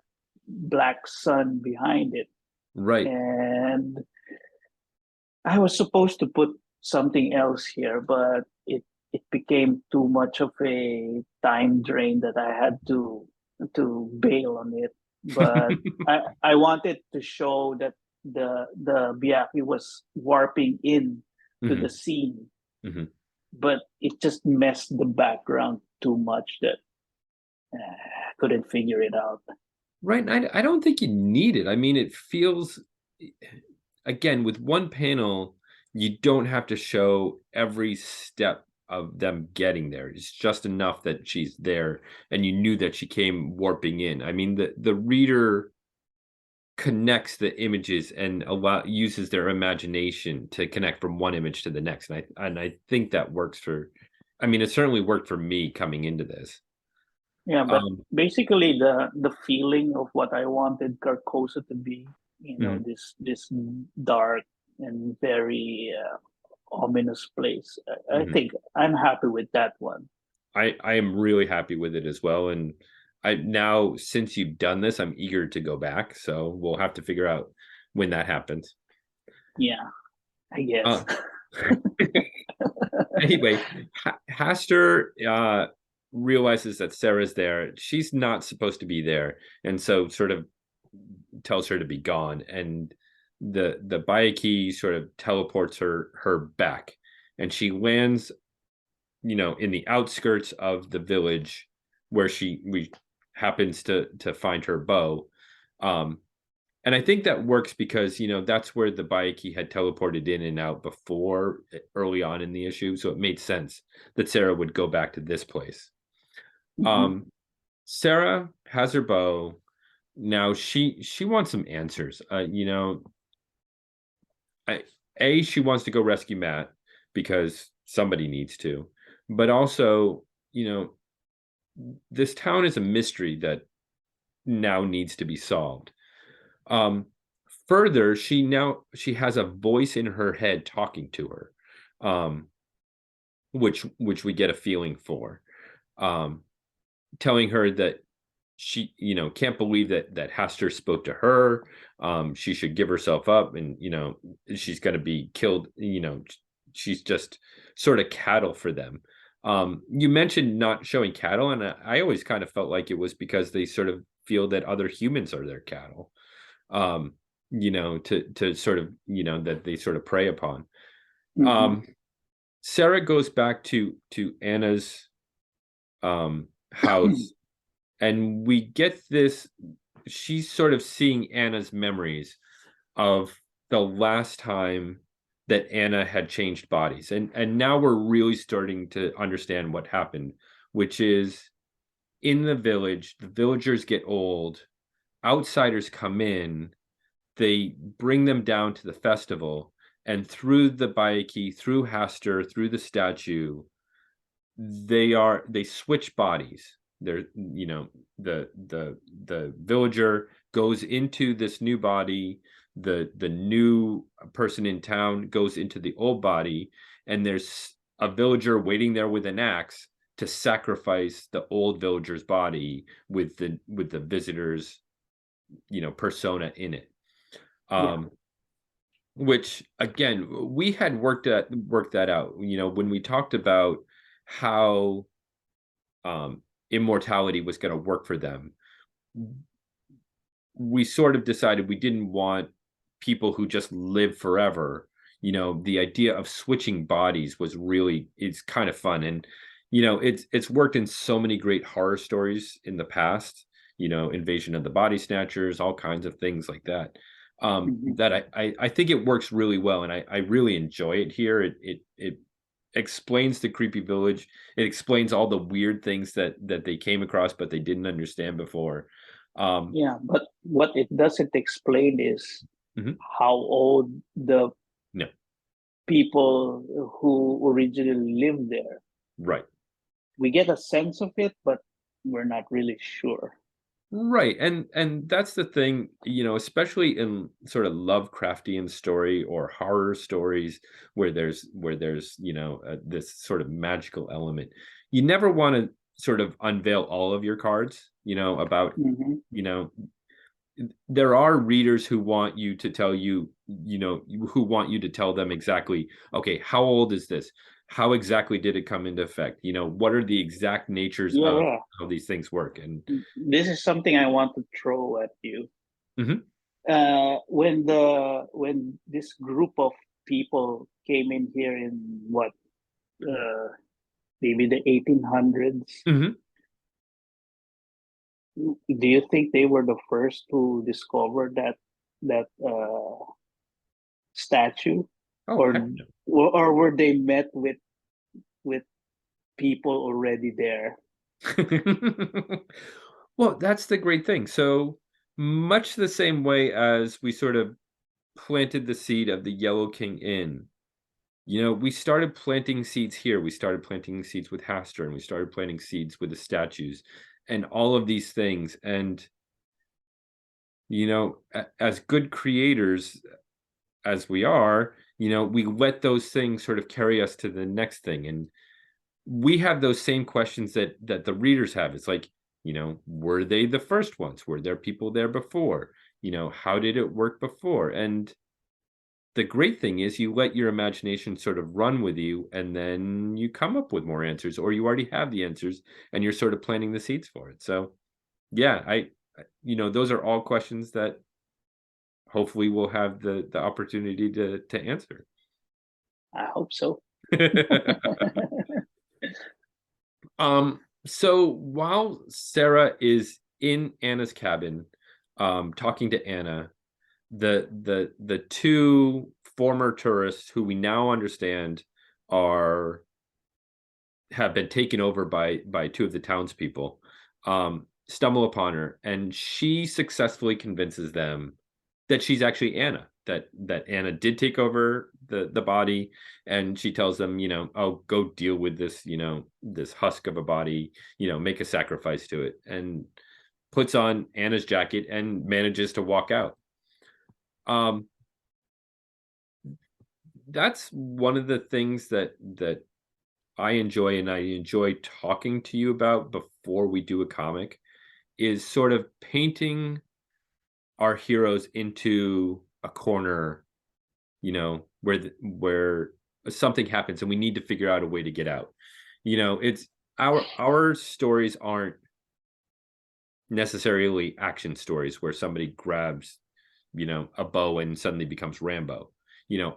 Speaker 2: black sun behind it.
Speaker 1: Right.
Speaker 2: And I was supposed to put something else here, but it became too much of a time drain that I had to bail on it. But I wanted to show that the Biaki was warping in to the
Speaker 1: Hmm.
Speaker 2: scene,
Speaker 1: Hmm.
Speaker 2: but it just messed the background too much that I couldn't figure it out.
Speaker 1: Right. I don't think you need it. I mean, it feels, again, with one panel, you don't have to show every step of them getting there. It's just enough that she's there and you knew that she came warping in. I mean, the reader connects the images and uses their imagination to connect from one image to the next. And I think that works for, I mean, it certainly worked for me coming into this.
Speaker 2: Yeah, but
Speaker 1: Um,
Speaker 2: basically the feeling of what I wanted Carcosa to be,
Speaker 1: mhm.
Speaker 2: this dark and very ominous place. I
Speaker 1: Mhm.
Speaker 2: think I'm happy with that one.
Speaker 1: I am really happy with it as well, and I now since you've done this, I'm eager to go back. So we'll have to figure out when that happens.
Speaker 2: Yeah, I guess.
Speaker 1: Uh, anyway, Haster realizes that Sarah's there. She's not supposed to be there, and so sort of tells her to be gone. And the Bayaki sort of teleports her back, and she lands, in the outskirts of the village where we happens to find her bow. Um, and I think that works because, that's where the Bayaki had teleported in and out before, early on in the issue. So it made sense that Sarah would go back to this place.
Speaker 2: Mhm.
Speaker 1: Um, Sarah has her bow. Now she wants some answers. I, she wants to go rescue Matt because somebody needs to, but also, you know, this town is a mystery that now needs to be solved. Um, Further, she has a voice in her head talking to her, um, which we get a feeling for, um, telling her that she, can't believe that Haster spoke to her. She should give herself up, and she's going to be killed. She's just sort of cattle for them. You mentioned not showing cattle, and I always kind of felt like it was because they sort of feel that other humans are their cattle. Um, to sort of, that they sort of prey upon.
Speaker 2: Mhm.
Speaker 1: Um, Sarah goes back to Anna's house, and we get this. She's sort of seeing Anna's memories of the last time that Anna had changed bodies, and now we're really starting to understand what happened, which is in the village, the villagers get old, outsiders come in, they bring them down to the festival, and through the Bayaki, through Haster, through the statue, they switch bodies. They're, the villager goes into this new body, the new person in town goes into the old body, and there's a villager waiting there with an axe to sacrifice the old villager's body with the visitor's, persona in it.
Speaker 2: Yeah.
Speaker 1: um which again, we had worked that out, when we talked about how immortality was going to work for them. We sort of decided we didn't want people who just live forever. The idea of switching bodies was really, it's kind of fun, and it's worked in so many great horror stories in the past. Invasion of the Body Snatchers, all kinds of things like that.
Speaker 2: Mhm.
Speaker 1: That I think it works really well, and I really enjoy it here. It explains the creepy village. It explains all the weird things that they came across but they didn't understand before. Um,
Speaker 2: Yeah, but what it doesn't explain is
Speaker 1: mhm.
Speaker 2: how old the
Speaker 1: No,
Speaker 2: people who originally lived there.
Speaker 1: right.
Speaker 2: We get a sense of it, but we're not really sure.
Speaker 1: Right, and that's the thing, especially in sort of Lovecraftian story or horror stories where there's this sort of magical element. You never want to sort of unveil all of your cards, about,
Speaker 2: Mhm.
Speaker 1: you know there are readers who want you to tell you, who want you to tell them exactly, okay, how old is this? How exactly did it come into effect? What are the exact natures
Speaker 2: Yeah,
Speaker 1: of
Speaker 2: yeah.
Speaker 1: how these things work? And
Speaker 2: This is something I want to throw at you.
Speaker 1: mhm,
Speaker 2: When this group of people came in here in what, uh, maybe the 1800s,
Speaker 1: mhm.
Speaker 2: do you think they were the first to discover that statue,
Speaker 1: Oh,
Speaker 2: or
Speaker 1: heck no.
Speaker 2: or were they met with people already there?
Speaker 1: Well, that's the great thing. So much the same way as we sort of planted the seed of the Yellow King Inn, we started planting seeds here. We started planting seeds with Hastur, and we started planting seeds with the statues and all of these things. And, as good creators as we are, we let those things sort of carry us to the next thing. And we have those same questions that the readers have. It's like, were they the first ones? Were there people there before? How did it work before? And the great thing is you let your imagination sort of run with you, and then you come up with more answers, or you already have the answers and you're sort of planting the seeds for it. So yeah, those are all questions that hopefully we'll have the opportunity to answer.
Speaker 2: I hope so.
Speaker 1: So while Sarah is in Anna's cabin, talking to Anna, the two former tourists who we now understand are have been taken over by two of the townspeople, stumble upon her, and she successfully convinces them that she's actually Anna, that Anna did take over the body, and she tells them, "Oh, go deal with this, this husk of a body, make a sacrifice to it," and puts on Anna's jacket and manages to walk out. Um, that's one of the things that I enjoy, and I enjoy talking to you about before we do a comic, is sort of painting our heroes into a corner, where something happens and we need to figure out a way to get out. It's our stories aren't necessarily action stories where somebody grabs, a bow and suddenly becomes Rambo.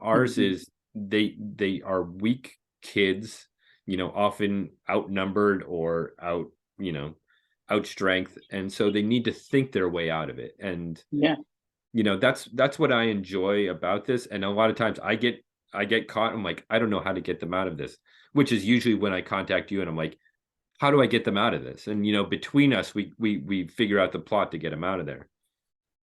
Speaker 1: Ours
Speaker 2: Mhm.
Speaker 1: is they are weak kids, often outnumbered or you know, out strength, and so they need to think their way out of it. And
Speaker 2: Yeah.
Speaker 1: that's what I enjoy about this. And a lot of times I get caught. I'm like, I don't know how to get them out of this, which is usually when I contact you and I'm like, how do I get them out of this? And between us, we figure out the plot to get them out of there.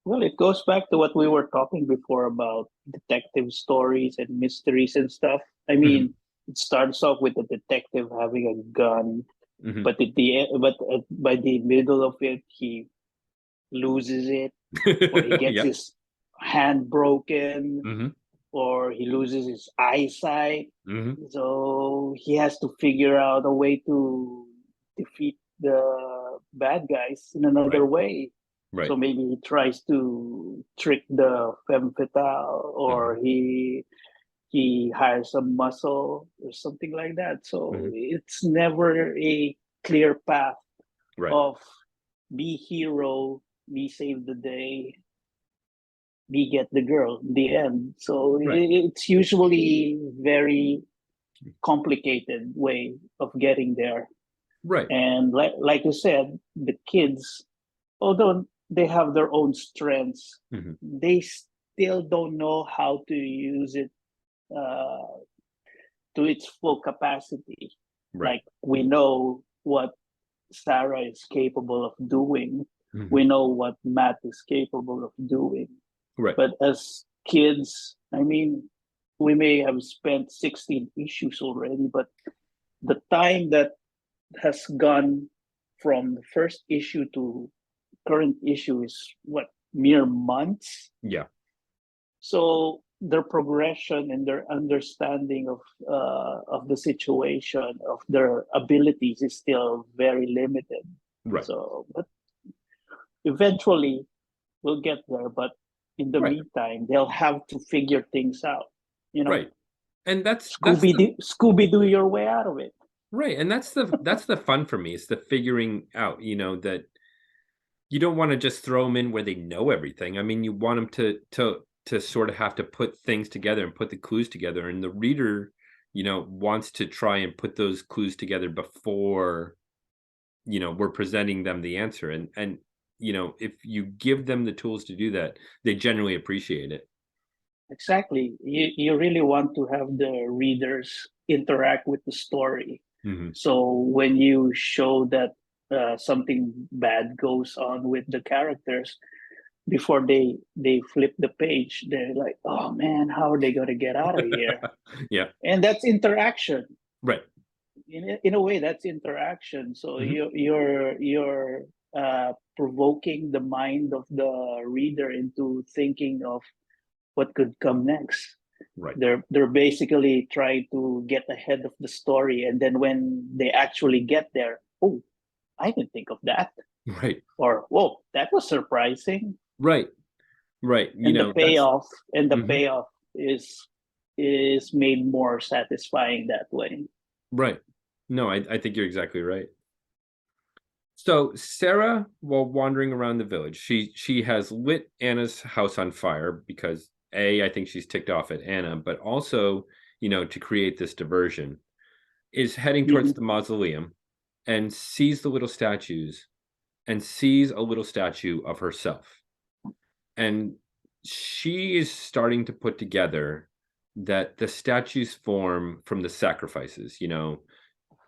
Speaker 2: Well, it goes back to what we were talking before about detective stories and mysteries and stuff. I
Speaker 1: Hmm.
Speaker 2: mean, it starts off with the detective having a gun,
Speaker 1: Hmm.
Speaker 2: but by the middle of it, he loses it, or he gets
Speaker 1: Yeah.
Speaker 2: his hand broken,
Speaker 1: Hmm.
Speaker 2: or he loses his eyesight.
Speaker 1: Hmm.
Speaker 2: So he has to figure out a way to defeat the bad guys in another
Speaker 1: Right.
Speaker 2: way.
Speaker 1: Right.
Speaker 2: So maybe he tries to trick the femme fatale,
Speaker 1: Hmm.
Speaker 2: or he hires a muscle or something like that. So
Speaker 1: Hmm.
Speaker 2: it's never a clear path
Speaker 1: Right.
Speaker 2: of be hero, be save the day, be get the girl in the end. So
Speaker 1: Right.
Speaker 2: it's usually very complicated way of getting there.
Speaker 1: Right.
Speaker 2: And like you said, the kids, although they have their own strengths,
Speaker 1: Hmm.
Speaker 2: they still don't know how to use it uh, to its full capacity.
Speaker 1: Right.
Speaker 2: Like we know what Sarah is capable of doing,
Speaker 1: Hmm.
Speaker 2: we know what Matt is capable of doing.
Speaker 1: Right.
Speaker 2: But as kids, I mean, we may have spent 16 issues already, but the time that has gone from the first issue to current issue is what, mere months.
Speaker 1: Yeah.
Speaker 2: So their progression and their understanding of the situation, of their abilities, is still very limited.
Speaker 1: Right.
Speaker 2: So, but eventually we'll get there. But in the
Speaker 1: Right.
Speaker 2: meantime, they'll have to figure things out. You know,
Speaker 1: Right. And that's the
Speaker 2: Scooby Doo your way out of it.
Speaker 1: right. And that's the fun for me, is the figuring out, that you don't want to just throw them in where they know everything. I mean, you want them to sort of have to put things together and put the clues together, and the reader, wants to try and put those clues together before, we're presenting them the answer. And if you give them the tools to do that, they generally appreciate it.
Speaker 2: Exactly. You really want to have the readers interact with the story.
Speaker 1: Hmm.
Speaker 2: So when you show that something bad goes on with the characters, before they flip the page, they're like, "Oh man, how are they going to get out of here?"
Speaker 1: Yeah.
Speaker 2: And that's interaction.
Speaker 1: Right.
Speaker 2: In a way, that's interaction. So
Speaker 1: Hmm.
Speaker 2: you're provoking the mind of the reader into thinking of what could come next.
Speaker 1: Right.
Speaker 2: They're basically trying to get ahead of the story, and then when they actually get there, oh, I didn't think of that,
Speaker 1: Right.
Speaker 2: or whoa, that was surprising.
Speaker 1: Right. Right.
Speaker 2: And the
Speaker 1: That's
Speaker 2: payoff and the
Speaker 1: mhm,
Speaker 2: payoff is made more satisfying that way.
Speaker 1: right. No, I think you're exactly right. So Sarah, while wandering around the village, she has lit Anna's house on fire because A, I think she's ticked off at Anna, but also, to create this diversion, is heading towards
Speaker 2: Mhm.
Speaker 1: the mausoleum and sees the little statues and sees a little statue of herself. And she is starting to put together that the statues form from the sacrifices.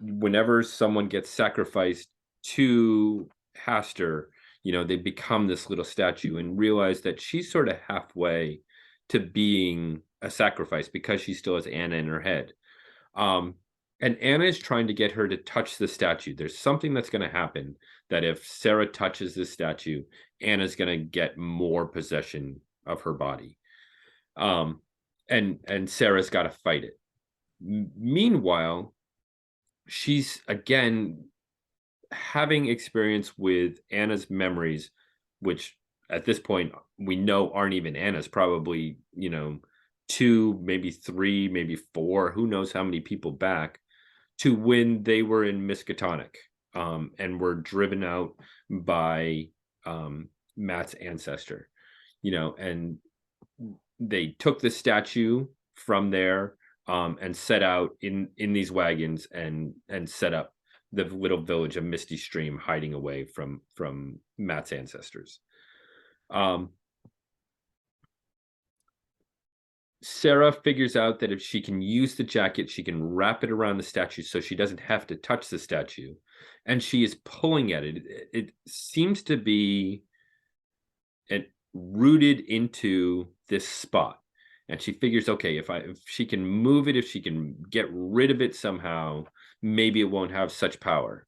Speaker 1: Whenever someone gets sacrificed to Hastur, they become this little statue, and realize that she's sort of halfway to being a sacrifice because she still has Anna in her head. Um, and Anna is trying to get her to touch the statue. There's something that's going to happen that if Sarah touches this statue, Anna's going to get more possession of her body. Um, and Sarah's got to fight it. Meanwhile, she's again having experience with Anna's memories, which at this point we know aren't even Anna's, probably, two, maybe three, maybe four, who knows how many people back to when they were in Miskatonic, and were driven out by Matt's ancestor, and they took the statue from there, and set out in these wagons and set up the little village of Misty Stream, hiding away from Matt's ancestors. Um, Sarah figures out that if she can use the jacket, she can wrap it around the statue so she doesn't have to touch the statue. And she is pulling at it. It seems to be rooted into this spot. And she figures, okay, if she can move it, if she can get rid of it somehow, maybe it won't have such power.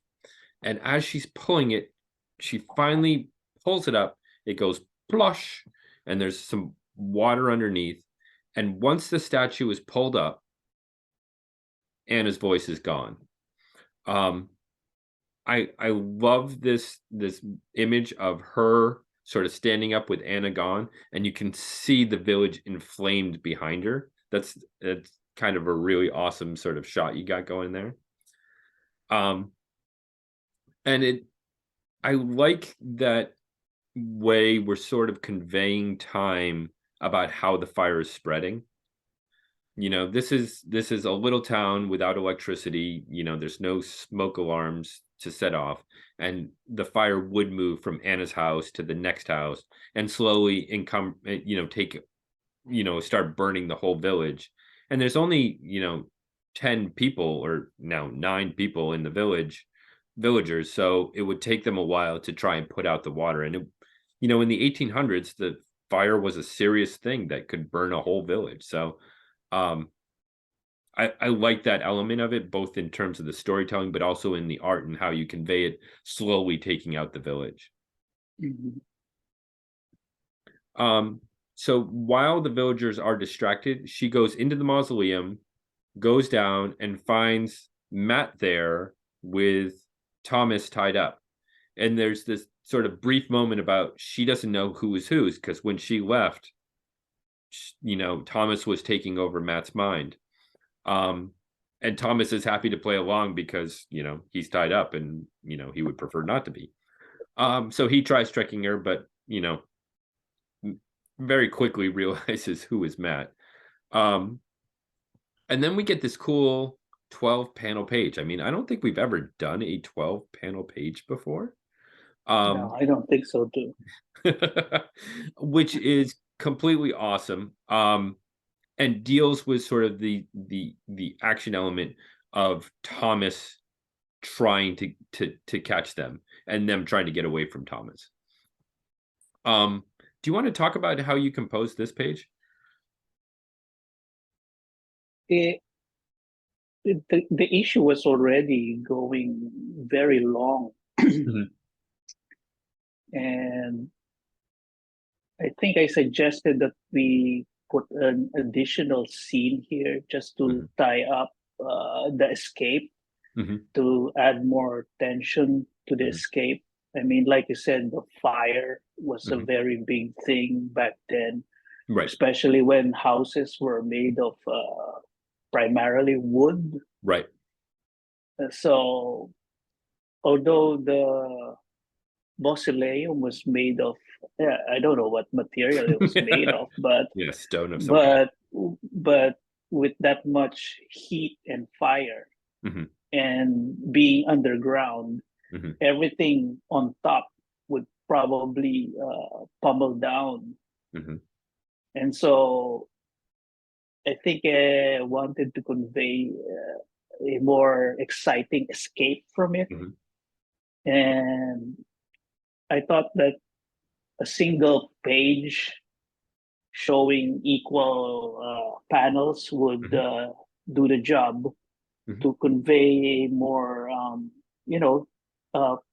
Speaker 1: And as she's pulling it, she finally pulls it up. It goes plush, and there's some water underneath. And once the statue is pulled up, Anna's voice is gone. Um, I love this image of her sort of standing up with Anna gone, and you can see the village inflamed behind her. That's kind of a really awesome sort of shot you got going there. Um, and I like that way we're sort of conveying time about how the fire is spreading. This is a little town without electricity. There's no smoke alarms to set off, and the fire would move from Anna's house to the next house and slowly income take start burning the whole village. And there's only 10 people, or now 9 people in the villagers, so it would take them a while to try and put out the water. And in the 1800s, the fire was a serious thing that could burn a whole village. So um, I like that element of it, both in terms of the storytelling, but also in the art and how you convey it, slowly taking out the village.
Speaker 2: Mhm.
Speaker 1: Um, so while the villagers are distracted, she goes into the mausoleum, goes down, and finds Matt there with Thomas tied up. And there's this sort of brief moment about she doesn't know who is whose, because when she left, Thomas was taking over Matt's mind. Um, and Thomas is happy to play along because, he's tied up, and, he would prefer not to be. So he tries tricking her, but, very quickly realizes who is Matt. Um, and then we get this cool 12 panel page. I mean, I don't think we've ever done a 12 panel page before.
Speaker 2: No,
Speaker 1: Um,
Speaker 2: I don't think so too.
Speaker 1: which is completely awesome. And deals with sort of the action element of Thomas trying to catch them, and them trying to get away from Thomas. Do you want to talk about how you composed this page?
Speaker 2: It, the issue was already going very long,
Speaker 1: Mhm,
Speaker 2: and I think I suggested that we put an additional scene here just to
Speaker 1: mhm,
Speaker 2: tie up the escape,
Speaker 1: mhm,
Speaker 2: to add more tension to the
Speaker 1: mhm,
Speaker 2: escape. I mean, like you said, the fire was a
Speaker 1: mhm.
Speaker 2: very big thing back then,
Speaker 1: Right,
Speaker 2: especially when houses were made of primarily wood.
Speaker 1: right.
Speaker 2: So although the mausoleum was made of, I don't know what material it was made of,
Speaker 1: Yeah, stone of some kind.
Speaker 2: but but with that much heat and fire
Speaker 1: Hmm.
Speaker 2: and being underground,
Speaker 1: Hmm.
Speaker 2: everything on top would probably pummel down.
Speaker 1: Hmm.
Speaker 2: And so I think I wanted to convey a more exciting escape from it.
Speaker 1: Hmm.
Speaker 2: And I thought that a single page showing equal panels would
Speaker 1: Hmm.
Speaker 2: do the job
Speaker 1: Hmm.
Speaker 2: to convey a more, you know,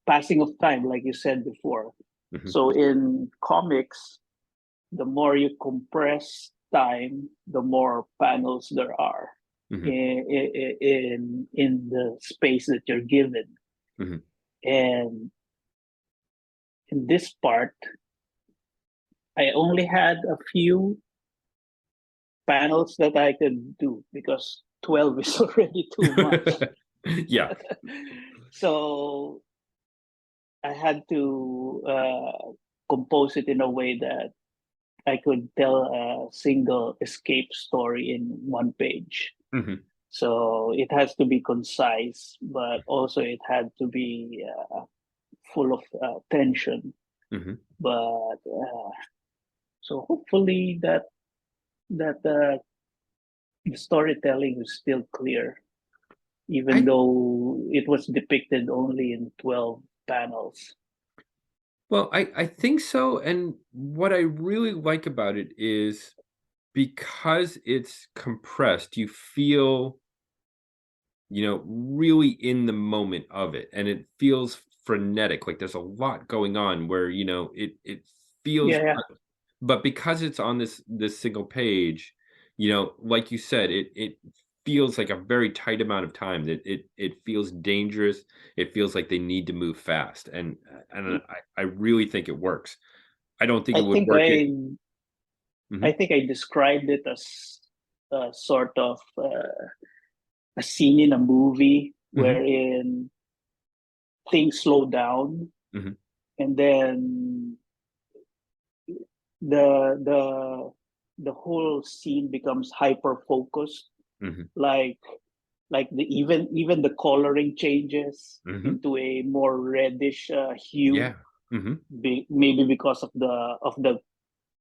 Speaker 2: passing of time, like you said before.
Speaker 1: Hmm.
Speaker 2: So in comics, the more you compress time, the more panels there are
Speaker 1: Hmm.
Speaker 2: in the space that you're given.
Speaker 1: Hmm.
Speaker 2: And in this part, I only had a few panels that I could do because 12 is already too much.
Speaker 1: Yeah.
Speaker 2: So I had to compose it in a way that I could tell a single escape story in one page.
Speaker 1: Hmm.
Speaker 2: So it has to be concise, but also it had to be full of tension.
Speaker 1: Hmm.
Speaker 2: But so hopefully that the storytelling is still clear, even
Speaker 1: I
Speaker 2: though it was depicted only in 12 panels.
Speaker 1: Well, I think so, and what I really like about it is because it's compressed, you feel, really in the moment of it, and it feels frenetic, like there's a lot going on where, it feels
Speaker 2: Yeah, yeah.
Speaker 1: but because it's on this single page, like you said, it feels like a very tight amount of time that it feels dangerous. It feels like they need to move fast, and I really think it works. I don't think it
Speaker 2: I
Speaker 1: would
Speaker 2: think
Speaker 1: work it.
Speaker 2: I I
Speaker 1: Mhm.
Speaker 2: think I described it as a sort of a scene in a movie
Speaker 1: Mhm.
Speaker 2: wherein things slow down
Speaker 1: Mhm.
Speaker 2: and then the the whole scene becomes hyper focused,
Speaker 1: Mhm.
Speaker 2: like the even the coloring changes
Speaker 1: Mhm.
Speaker 2: into a more reddish hue,
Speaker 1: Yeah. Mhm.
Speaker 2: maybe because of the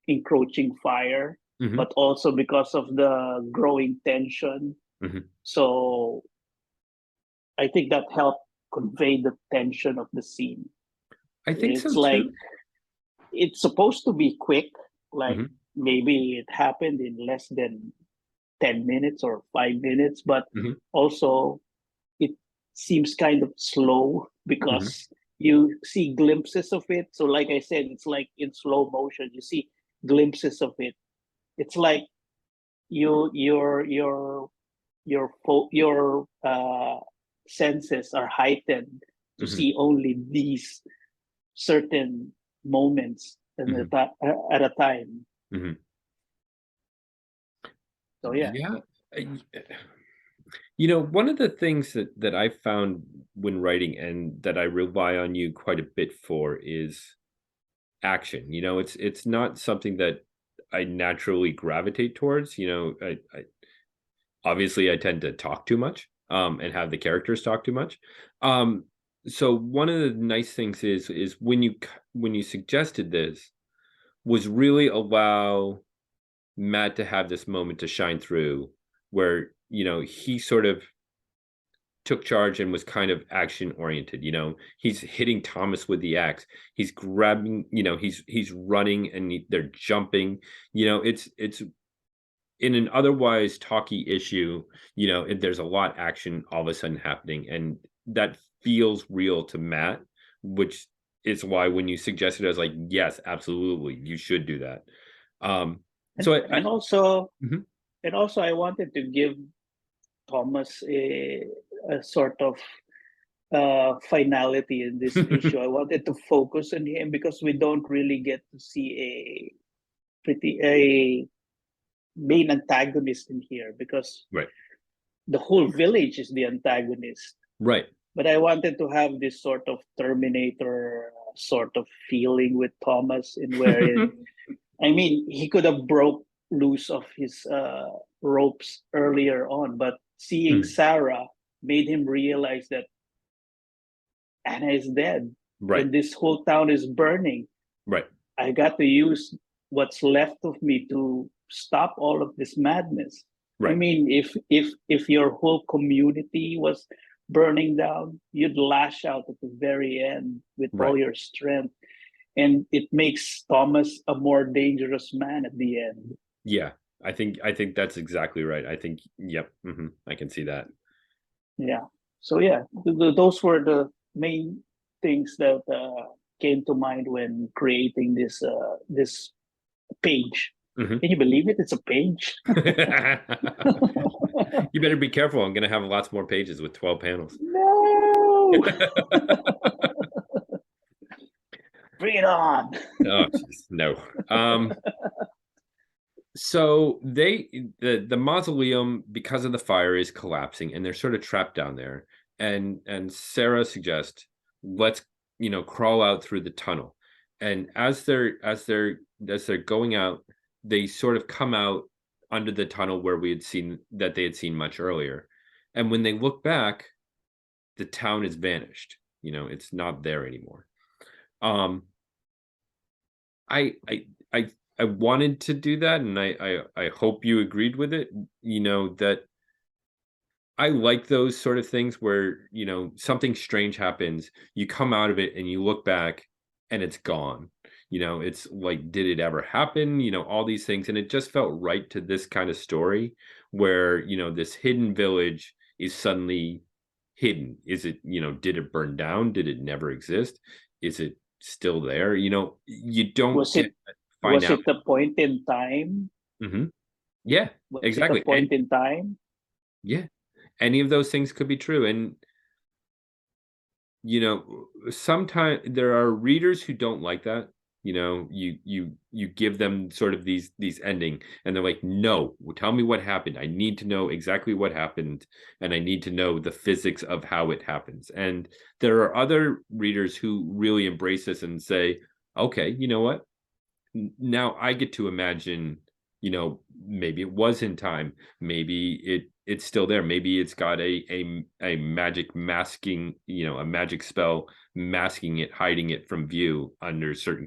Speaker 2: encroaching fire,
Speaker 1: Mhm.
Speaker 2: but also because of the growing tension.
Speaker 1: Mhm.
Speaker 2: So I think that helped convey the tension of the scene.
Speaker 1: I think
Speaker 2: It's
Speaker 1: so
Speaker 2: like
Speaker 1: too.
Speaker 2: it's supposed to be quick, like
Speaker 1: Mhm.
Speaker 2: maybe it happened in less than 10 minutes or 5 minutes, but
Speaker 1: Mhm.
Speaker 2: also it seems kind of slow
Speaker 1: Mhm.
Speaker 2: because you see glimpses of it. So, like I said, it's like in slow motion, you see glimpses of it. It's like you your senses are heightened to
Speaker 1: Mhm.
Speaker 2: see only these certain moments
Speaker 1: Mhm.
Speaker 2: at a time.
Speaker 1: Mhm.
Speaker 2: So yeah,
Speaker 1: Yeah. One of the things that I found when writing and that I rely on you quite a bit for is action. It's not something that I naturally gravitate towards. I obviously I tend to talk too much, and have the characters talk too much. Um, so one of the nice things is when you suggested this was really allow Matt to have this moment to shine through where, he sort of took charge and was kind of action oriented. He's hitting Thomas with the axe. He's grabbing, he's running and they're jumping. It's in an otherwise talky issue, there's a lot action all of a sudden happening, and that feels real to Matt, which is why when you suggested, I was like, yes, absolutely, you should do that. Um,
Speaker 2: and
Speaker 1: so I Mhm.
Speaker 2: I wanted to give Thomas a sort of finality in this issue. I wanted to focus on him because we don't really get to see a main antagonist in here because
Speaker 1: Right,
Speaker 2: the whole village is the antagonist.
Speaker 1: right.
Speaker 2: but I wanted to have this sort of Terminator sort of feeling with Thomas, in wherein, I mean, he could have broke loose of his ropes earlier on, but seeing
Speaker 1: Mhm.
Speaker 2: Sarah made him realize that Anna is dead
Speaker 1: Right,
Speaker 2: and this whole town is burning.
Speaker 1: right,
Speaker 2: I got to use what's left of me to stop all of this madness. I
Speaker 1: right,
Speaker 2: mean, if your whole community was burning down, you'd lash out at the very end with
Speaker 1: right.
Speaker 2: all your strength, and it makes Thomas a more dangerous man at the end.
Speaker 1: Yeah, I think that's exactly right. I think, yep, I can see that.
Speaker 2: Yeah. So yeah, those were the main things that came to mind when creating this page.
Speaker 1: Mhm.
Speaker 2: Can you believe it? It's a page.
Speaker 1: You better be careful. I'm gonna have lots more pages with 12 panels.
Speaker 2: No, bring it on.
Speaker 1: Oh, jeez, no. Um, so the mausoleum, because of the fire, is collapsing, and they're sort of trapped down there. And Sarah suggests, let's crawl out through the tunnel. And as they're going out, they sort of come out under the tunnel where they had seen much earlier. And when they look back, the town has vanished. It's not there anymore. Um, I I I I wanted to do that, and I hope you agreed with it. That I like those sort of things where something strange happens, you come out of it, and you look back, and it's gone. It's like, did it ever happen? All these things, and it just felt right to this kind of story, where this hidden village is suddenly hidden. Is it, did it burn down? Did it never exist? Is it still there? You don't
Speaker 2: Was
Speaker 1: get
Speaker 2: it
Speaker 1: to find
Speaker 2: was
Speaker 1: out.
Speaker 2: it a point in time?
Speaker 1: Mhm. Yeah,
Speaker 2: Was it a
Speaker 1: exactly, and
Speaker 2: point in time?
Speaker 1: yeah, any of those things could be true, and, sometimes there are readers who don't like that. You give them sort of these ending, and they're like, "No, tell me what happened. I need to know exactly what happened, and I need to know the physics of how it happens." And there are other readers who really embrace this and say, "Okay, you know what? Now I get to imagine, maybe it was in time, maybe it's still there, maybe it's got a magic masking, a magic spell masking it, hiding it from view under certain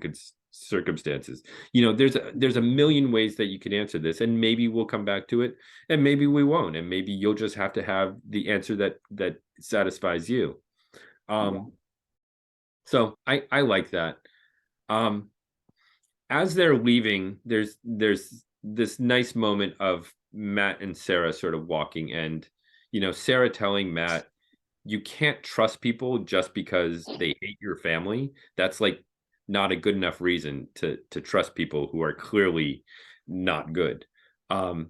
Speaker 1: circumstances. There's a million ways that you can answer this, and maybe we'll come back to it, and maybe we won't, and maybe you'll just have to have the answer that satisfies you.
Speaker 2: Yeah.
Speaker 1: um so I like that. um as they're leaving, there's this nice moment of Matt and Sarah sort of walking, and Sarah telling Matt, "You can't trust people just because they hate your family. That's like not a good enough reason to trust people who are clearly not good." Um,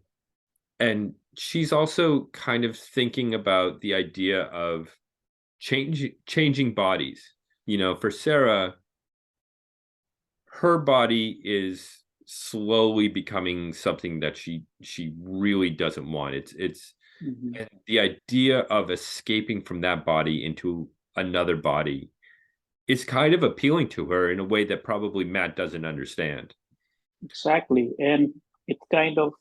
Speaker 1: and she's also kind of thinking about the idea of changing bodies. For Sarah, her body is slowly becoming something that she really doesn't want. It's
Speaker 2: Mhm.
Speaker 1: and the idea of escaping from that body into another body is kind of appealing to her in a way that probably Matt doesn't understand.
Speaker 2: Exactly. And it kind of,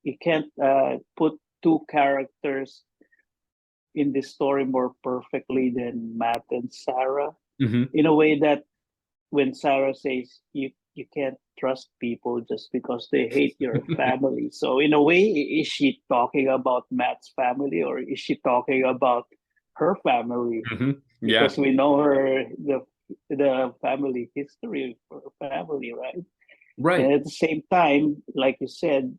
Speaker 2: you can't put two characters in this story more perfectly than Matt and Sarah,
Speaker 1: Hmm.
Speaker 2: in a way that when Sarah says you can't trust people just because they hate your family. So in a way, is she talking about Matt's family, or is she talking about her family?
Speaker 1: Hmm. Yeah.
Speaker 2: Because we know her the family history of her family, right?
Speaker 1: Right.
Speaker 2: And at the same time, like you said,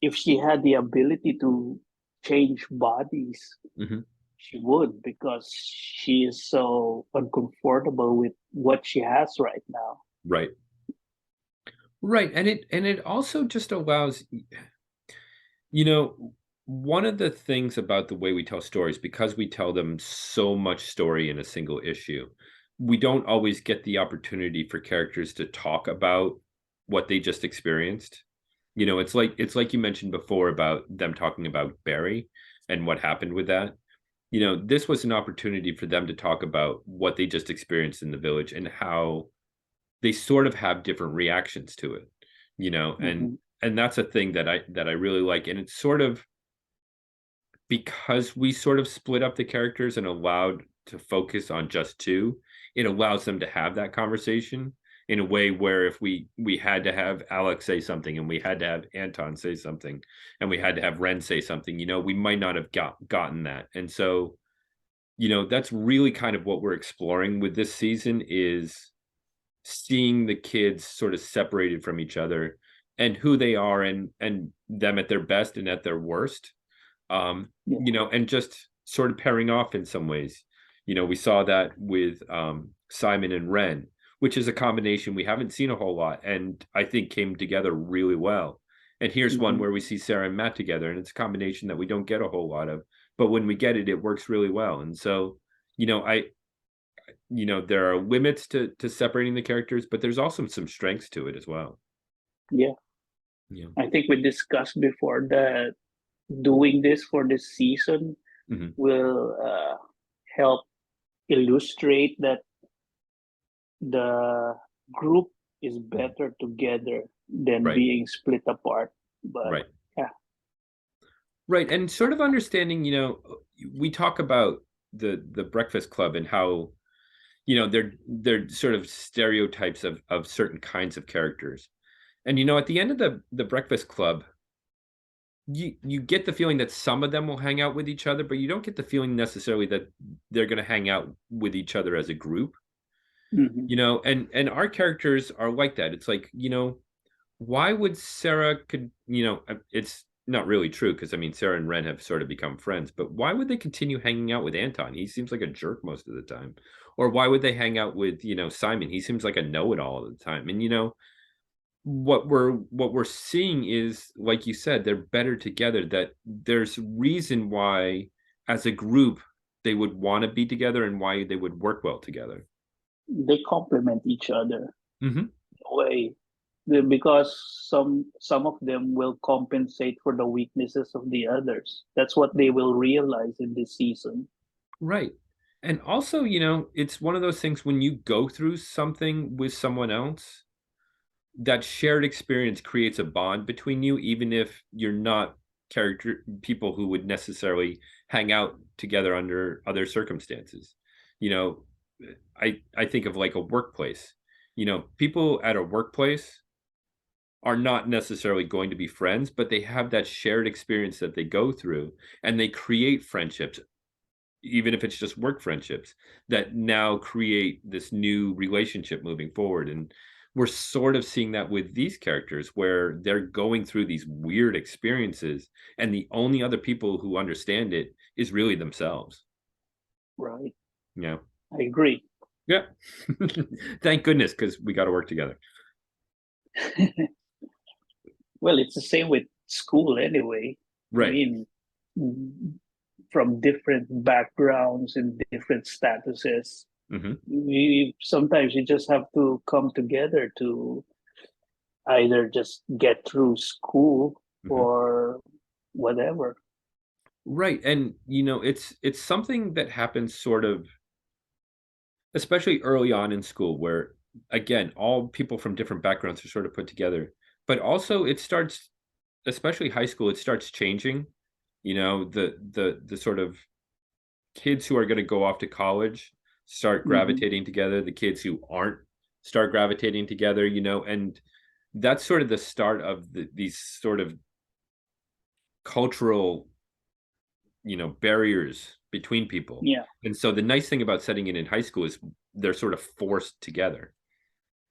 Speaker 2: if she had the ability to change bodies,
Speaker 1: Hmm.
Speaker 2: she would, because she is so uncomfortable with what she has right now.
Speaker 1: Right. Right. And it also just allows, you know, one of the things about the way we tell stories, because we tell them so much story in a single issue, we don't always get the opportunity for characters to talk about what they just experienced. It's like you mentioned before about them talking about Barry and what happened with that. this was an opportunity for them to talk about what they just experienced in the village and how they sort of have different reactions to it,
Speaker 2: Hmm.
Speaker 1: and that's a thing that I really like. And it's sort of because we sort of split up the characters and allowed to focus on just two, it allows them to have that conversation in a way where if we had to have Alex say something and we had to have Anton say something and we had to have Ren say something, we might not have gotten that. And so, that's really kind of what we're exploring with this season is seeing the kids sort of separated from each other and who they are and them at their best and at their worst,
Speaker 2: Yeah.
Speaker 1: and just sort of pairing off in some ways. We saw that with Simon and Ren, which is a combination we haven't seen a whole lot, and I think came together really well. And here's one
Speaker 2: Hmm.
Speaker 1: where we see Sarah and Matt together, and it's a combination that we don't get a whole lot of, but when we get it, it works really well. And so, I, there are limits to separating the characters, but there's also some strengths to it as well.
Speaker 2: Yeah.
Speaker 1: Yeah.
Speaker 2: I think we discussed before that doing this for this season
Speaker 1: Hmm.
Speaker 2: will help illustrate that the group is
Speaker 1: Hmm.
Speaker 2: better together than
Speaker 1: Right.
Speaker 2: being split apart. But
Speaker 1: Right.
Speaker 2: yeah.
Speaker 1: Right, and sort of understanding, we talk about the Breakfast Club and how, they're sort of stereotypes of certain kinds of characters. And at the end of the Breakfast Club, you get the feeling that some of them will hang out with each other, but you don't get the feeling necessarily that they're going to hang out with each other as a group.
Speaker 2: Hmm.
Speaker 1: And our characters are like that. It's like, why would Sarah it's not really true because I mean Sarah and Ren have sort of become friends, but why would they continue hanging out with Anton? He seems like a jerk most of the time. Or why would they hang out with, Simon? He seems like a know-it-all all the time. And what we're seeing is, like you said, they're better together, that there's reason why as a group they would want to be together and why they would work well together.
Speaker 2: They complement each other
Speaker 1: Hmm.
Speaker 2: in a way. Because some of them will compensate for the weaknesses of the others. That's what they will realize in this season.
Speaker 1: Right. And also, it's one of those things when you go through something with someone else, that shared experience creates a bond between you, even if you're not character people who would necessarily hang out together under other circumstances. You know, I think of like a workplace. People at a workplace are not necessarily going to be friends, but they have that shared experience that they go through and they create friendships, even if it's just work friendships that now create this new relationship moving forward. And we're sort of seeing that with these characters where they're going through these weird experiences and the only other people who understand it is really themselves.
Speaker 2: Right.
Speaker 1: Yeah.
Speaker 2: I agree.
Speaker 1: Yeah. Thank goodness, because we got to work together.
Speaker 2: Well, it's the same with school anyway. I
Speaker 1: Right.
Speaker 2: mean, from different backgrounds and different statuses,
Speaker 1: Hmm.
Speaker 2: we sometimes you just have to come together to either just get through school
Speaker 1: Hmm.
Speaker 2: or whatever.
Speaker 1: Right. And it's something that happens sort of especially early on in school where again all people from different backgrounds are sort of put together, but also it starts, especially high school, it starts changing. The sort of kids who are going to go off to college start
Speaker 2: Hmm.
Speaker 1: gravitating together, the kids who aren't start gravitating together, and that's sort of the start of these sort of cultural, barriers between people.
Speaker 2: Yeah.
Speaker 1: And so the nice thing about setting it in high school is they're sort of forced together.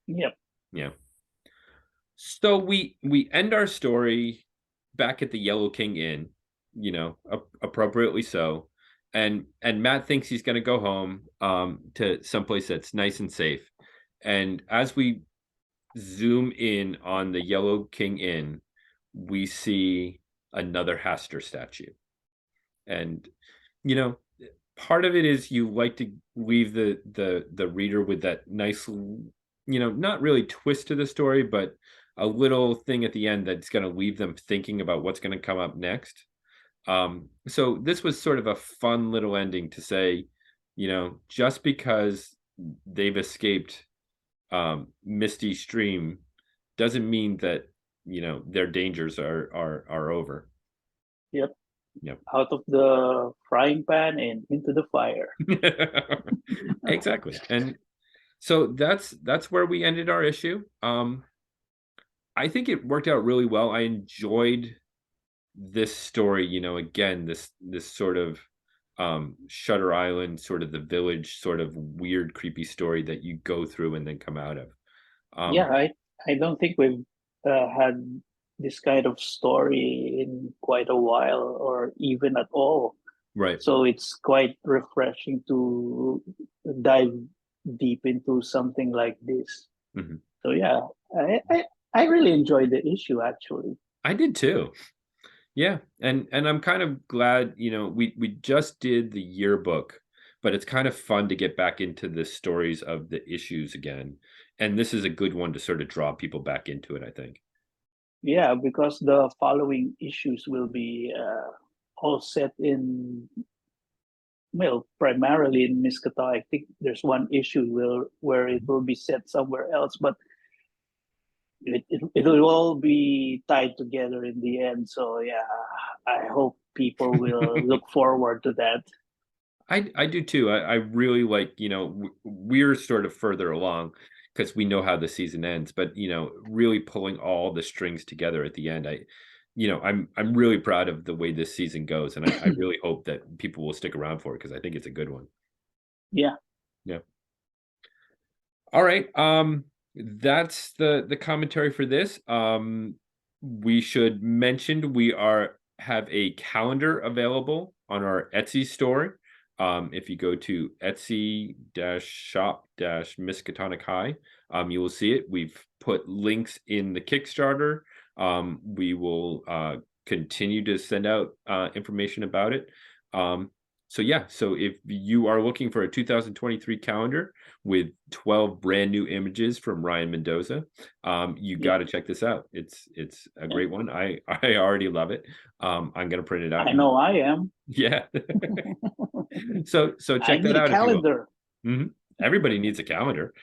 Speaker 2: Yep.
Speaker 1: Yeah. So we end our story back at the Yellow King Inn, appropriately so. And Matt thinks he's going to go home to someplace that's nice and safe. And as we zoom in on the Yellow King Inn, we see another Hastur statue. And you know, part of it is you like to leave the reader with that nice, not really twist to the story, but a little thing at the end that's going to leave them thinking about what's going to come up next. So this was sort of a fun little ending to say, just because they've escaped Misty Stream doesn't mean that their dangers are over.
Speaker 2: Yep.
Speaker 1: Yep.
Speaker 2: Out of the frying pan and into the fire.
Speaker 1: Exactly. And so that's where we ended our issue. I think it worked out really well. I enjoyed this story, again, this sort of Shutter Island, sort of the village, sort of weird, creepy story that you go through and then come out of.
Speaker 2: Yeah,
Speaker 1: Um,
Speaker 2: I don't think we've had this kind of story in quite a while, or even at all.
Speaker 1: right.
Speaker 2: So it's quite refreshing to dive deep into something like this.
Speaker 1: Mhm.
Speaker 2: So yeah, I really enjoyed the issue actually.
Speaker 1: I did too. Yeah, and I'm kind of glad, we just did the yearbook, but it's kind of fun to get back into the stories of the issues again. And this is a good one to sort of draw people back into it, I think.
Speaker 2: Yeah, because the following issues will be all set in, well, primarily in Miskatonic. I think there's one issue where it
Speaker 1: Mhm.
Speaker 2: will be set somewhere else, but it will all be tied together in the end. So yeah, I hope people will look forward to that.
Speaker 1: I do too. I really like, we're sort of further along because we know how the season ends, but really pulling all the strings together at the end. I'm really proud of the way this season goes, and I really hope that people will stick around for it because I think it's a good one.
Speaker 2: Yeah.
Speaker 1: Yeah. All right. That's the commentary for this. We should mention we are have a calendar available on our Etsy store. If you go to Etsy-shop-Miskatonic High, you will see it. We've put links in the Kickstarter. We will continue to send out information about it. So yeah, so if you are looking for a 2023 calendar with 12 brand new images from Ryan Mendoza, you
Speaker 2: Yeah.
Speaker 1: got to check this out. It's a great one. I already love it. I'm gonna print it out
Speaker 2: I
Speaker 1: and
Speaker 2: know I am.
Speaker 1: yeah. So
Speaker 2: I
Speaker 1: check that
Speaker 2: need a
Speaker 1: out if you will.
Speaker 2: calendar.
Speaker 1: Everybody needs a calendar.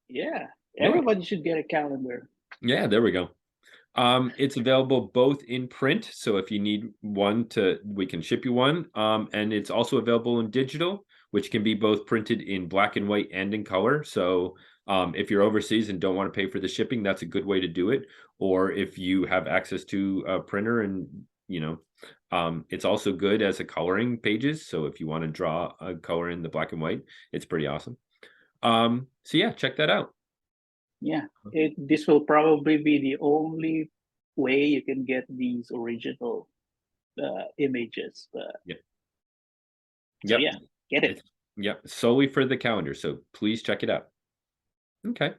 Speaker 2: Yeah.
Speaker 1: Yeah,
Speaker 2: Everybody should get a calendar.
Speaker 1: yeah. There we go. It's available both in print, so if you need one we can ship you one. And it's also available in digital, which can be both printed in black and white and in color. So if you're overseas and don't want to pay for the shipping, that's a good way to do it. Or if you have access to a printer and it's also good as a coloring pages. So if you want to draw a color in the black and white, it's pretty awesome. So yeah, check that out.
Speaker 2: Yeah. This will probably be the only way you can get these original images.
Speaker 1: Yep.
Speaker 2: So
Speaker 1: Yep.
Speaker 2: yeah, get it.
Speaker 1: It's yep, solely for the calendar. So please check it out. Okay.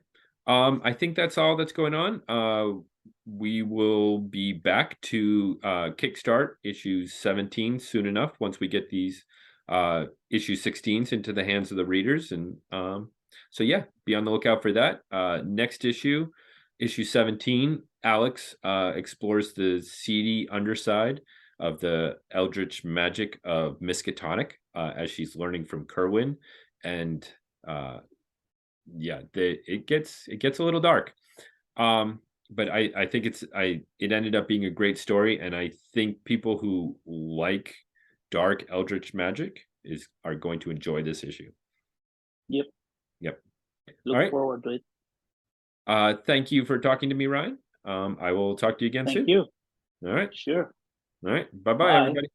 Speaker 1: I think that's all that's going on. We will be back to kickstart issue 17 soon enough once we get these issue 16s into the hands of the readers. And so, yeah, be on the lookout for that. Next issue, issue 17, Alex explores the seedy underside of the eldritch magic of Miskatonic as she's learning from Kerwin. And yeah, it gets a little dark. But I think it ended up being a great story, and I think people who like dark eldritch magic are going to enjoy this issue.
Speaker 2: Yep.
Speaker 1: Yep. All
Speaker 2: Look
Speaker 1: right.
Speaker 2: forward to it.
Speaker 1: Thank you for talking to me, Ryan. I will talk to you again
Speaker 2: Thank
Speaker 1: soon.
Speaker 2: you.
Speaker 1: All right.
Speaker 2: Sure.
Speaker 1: All right. Bye bye,
Speaker 2: Bye.
Speaker 1: everybody.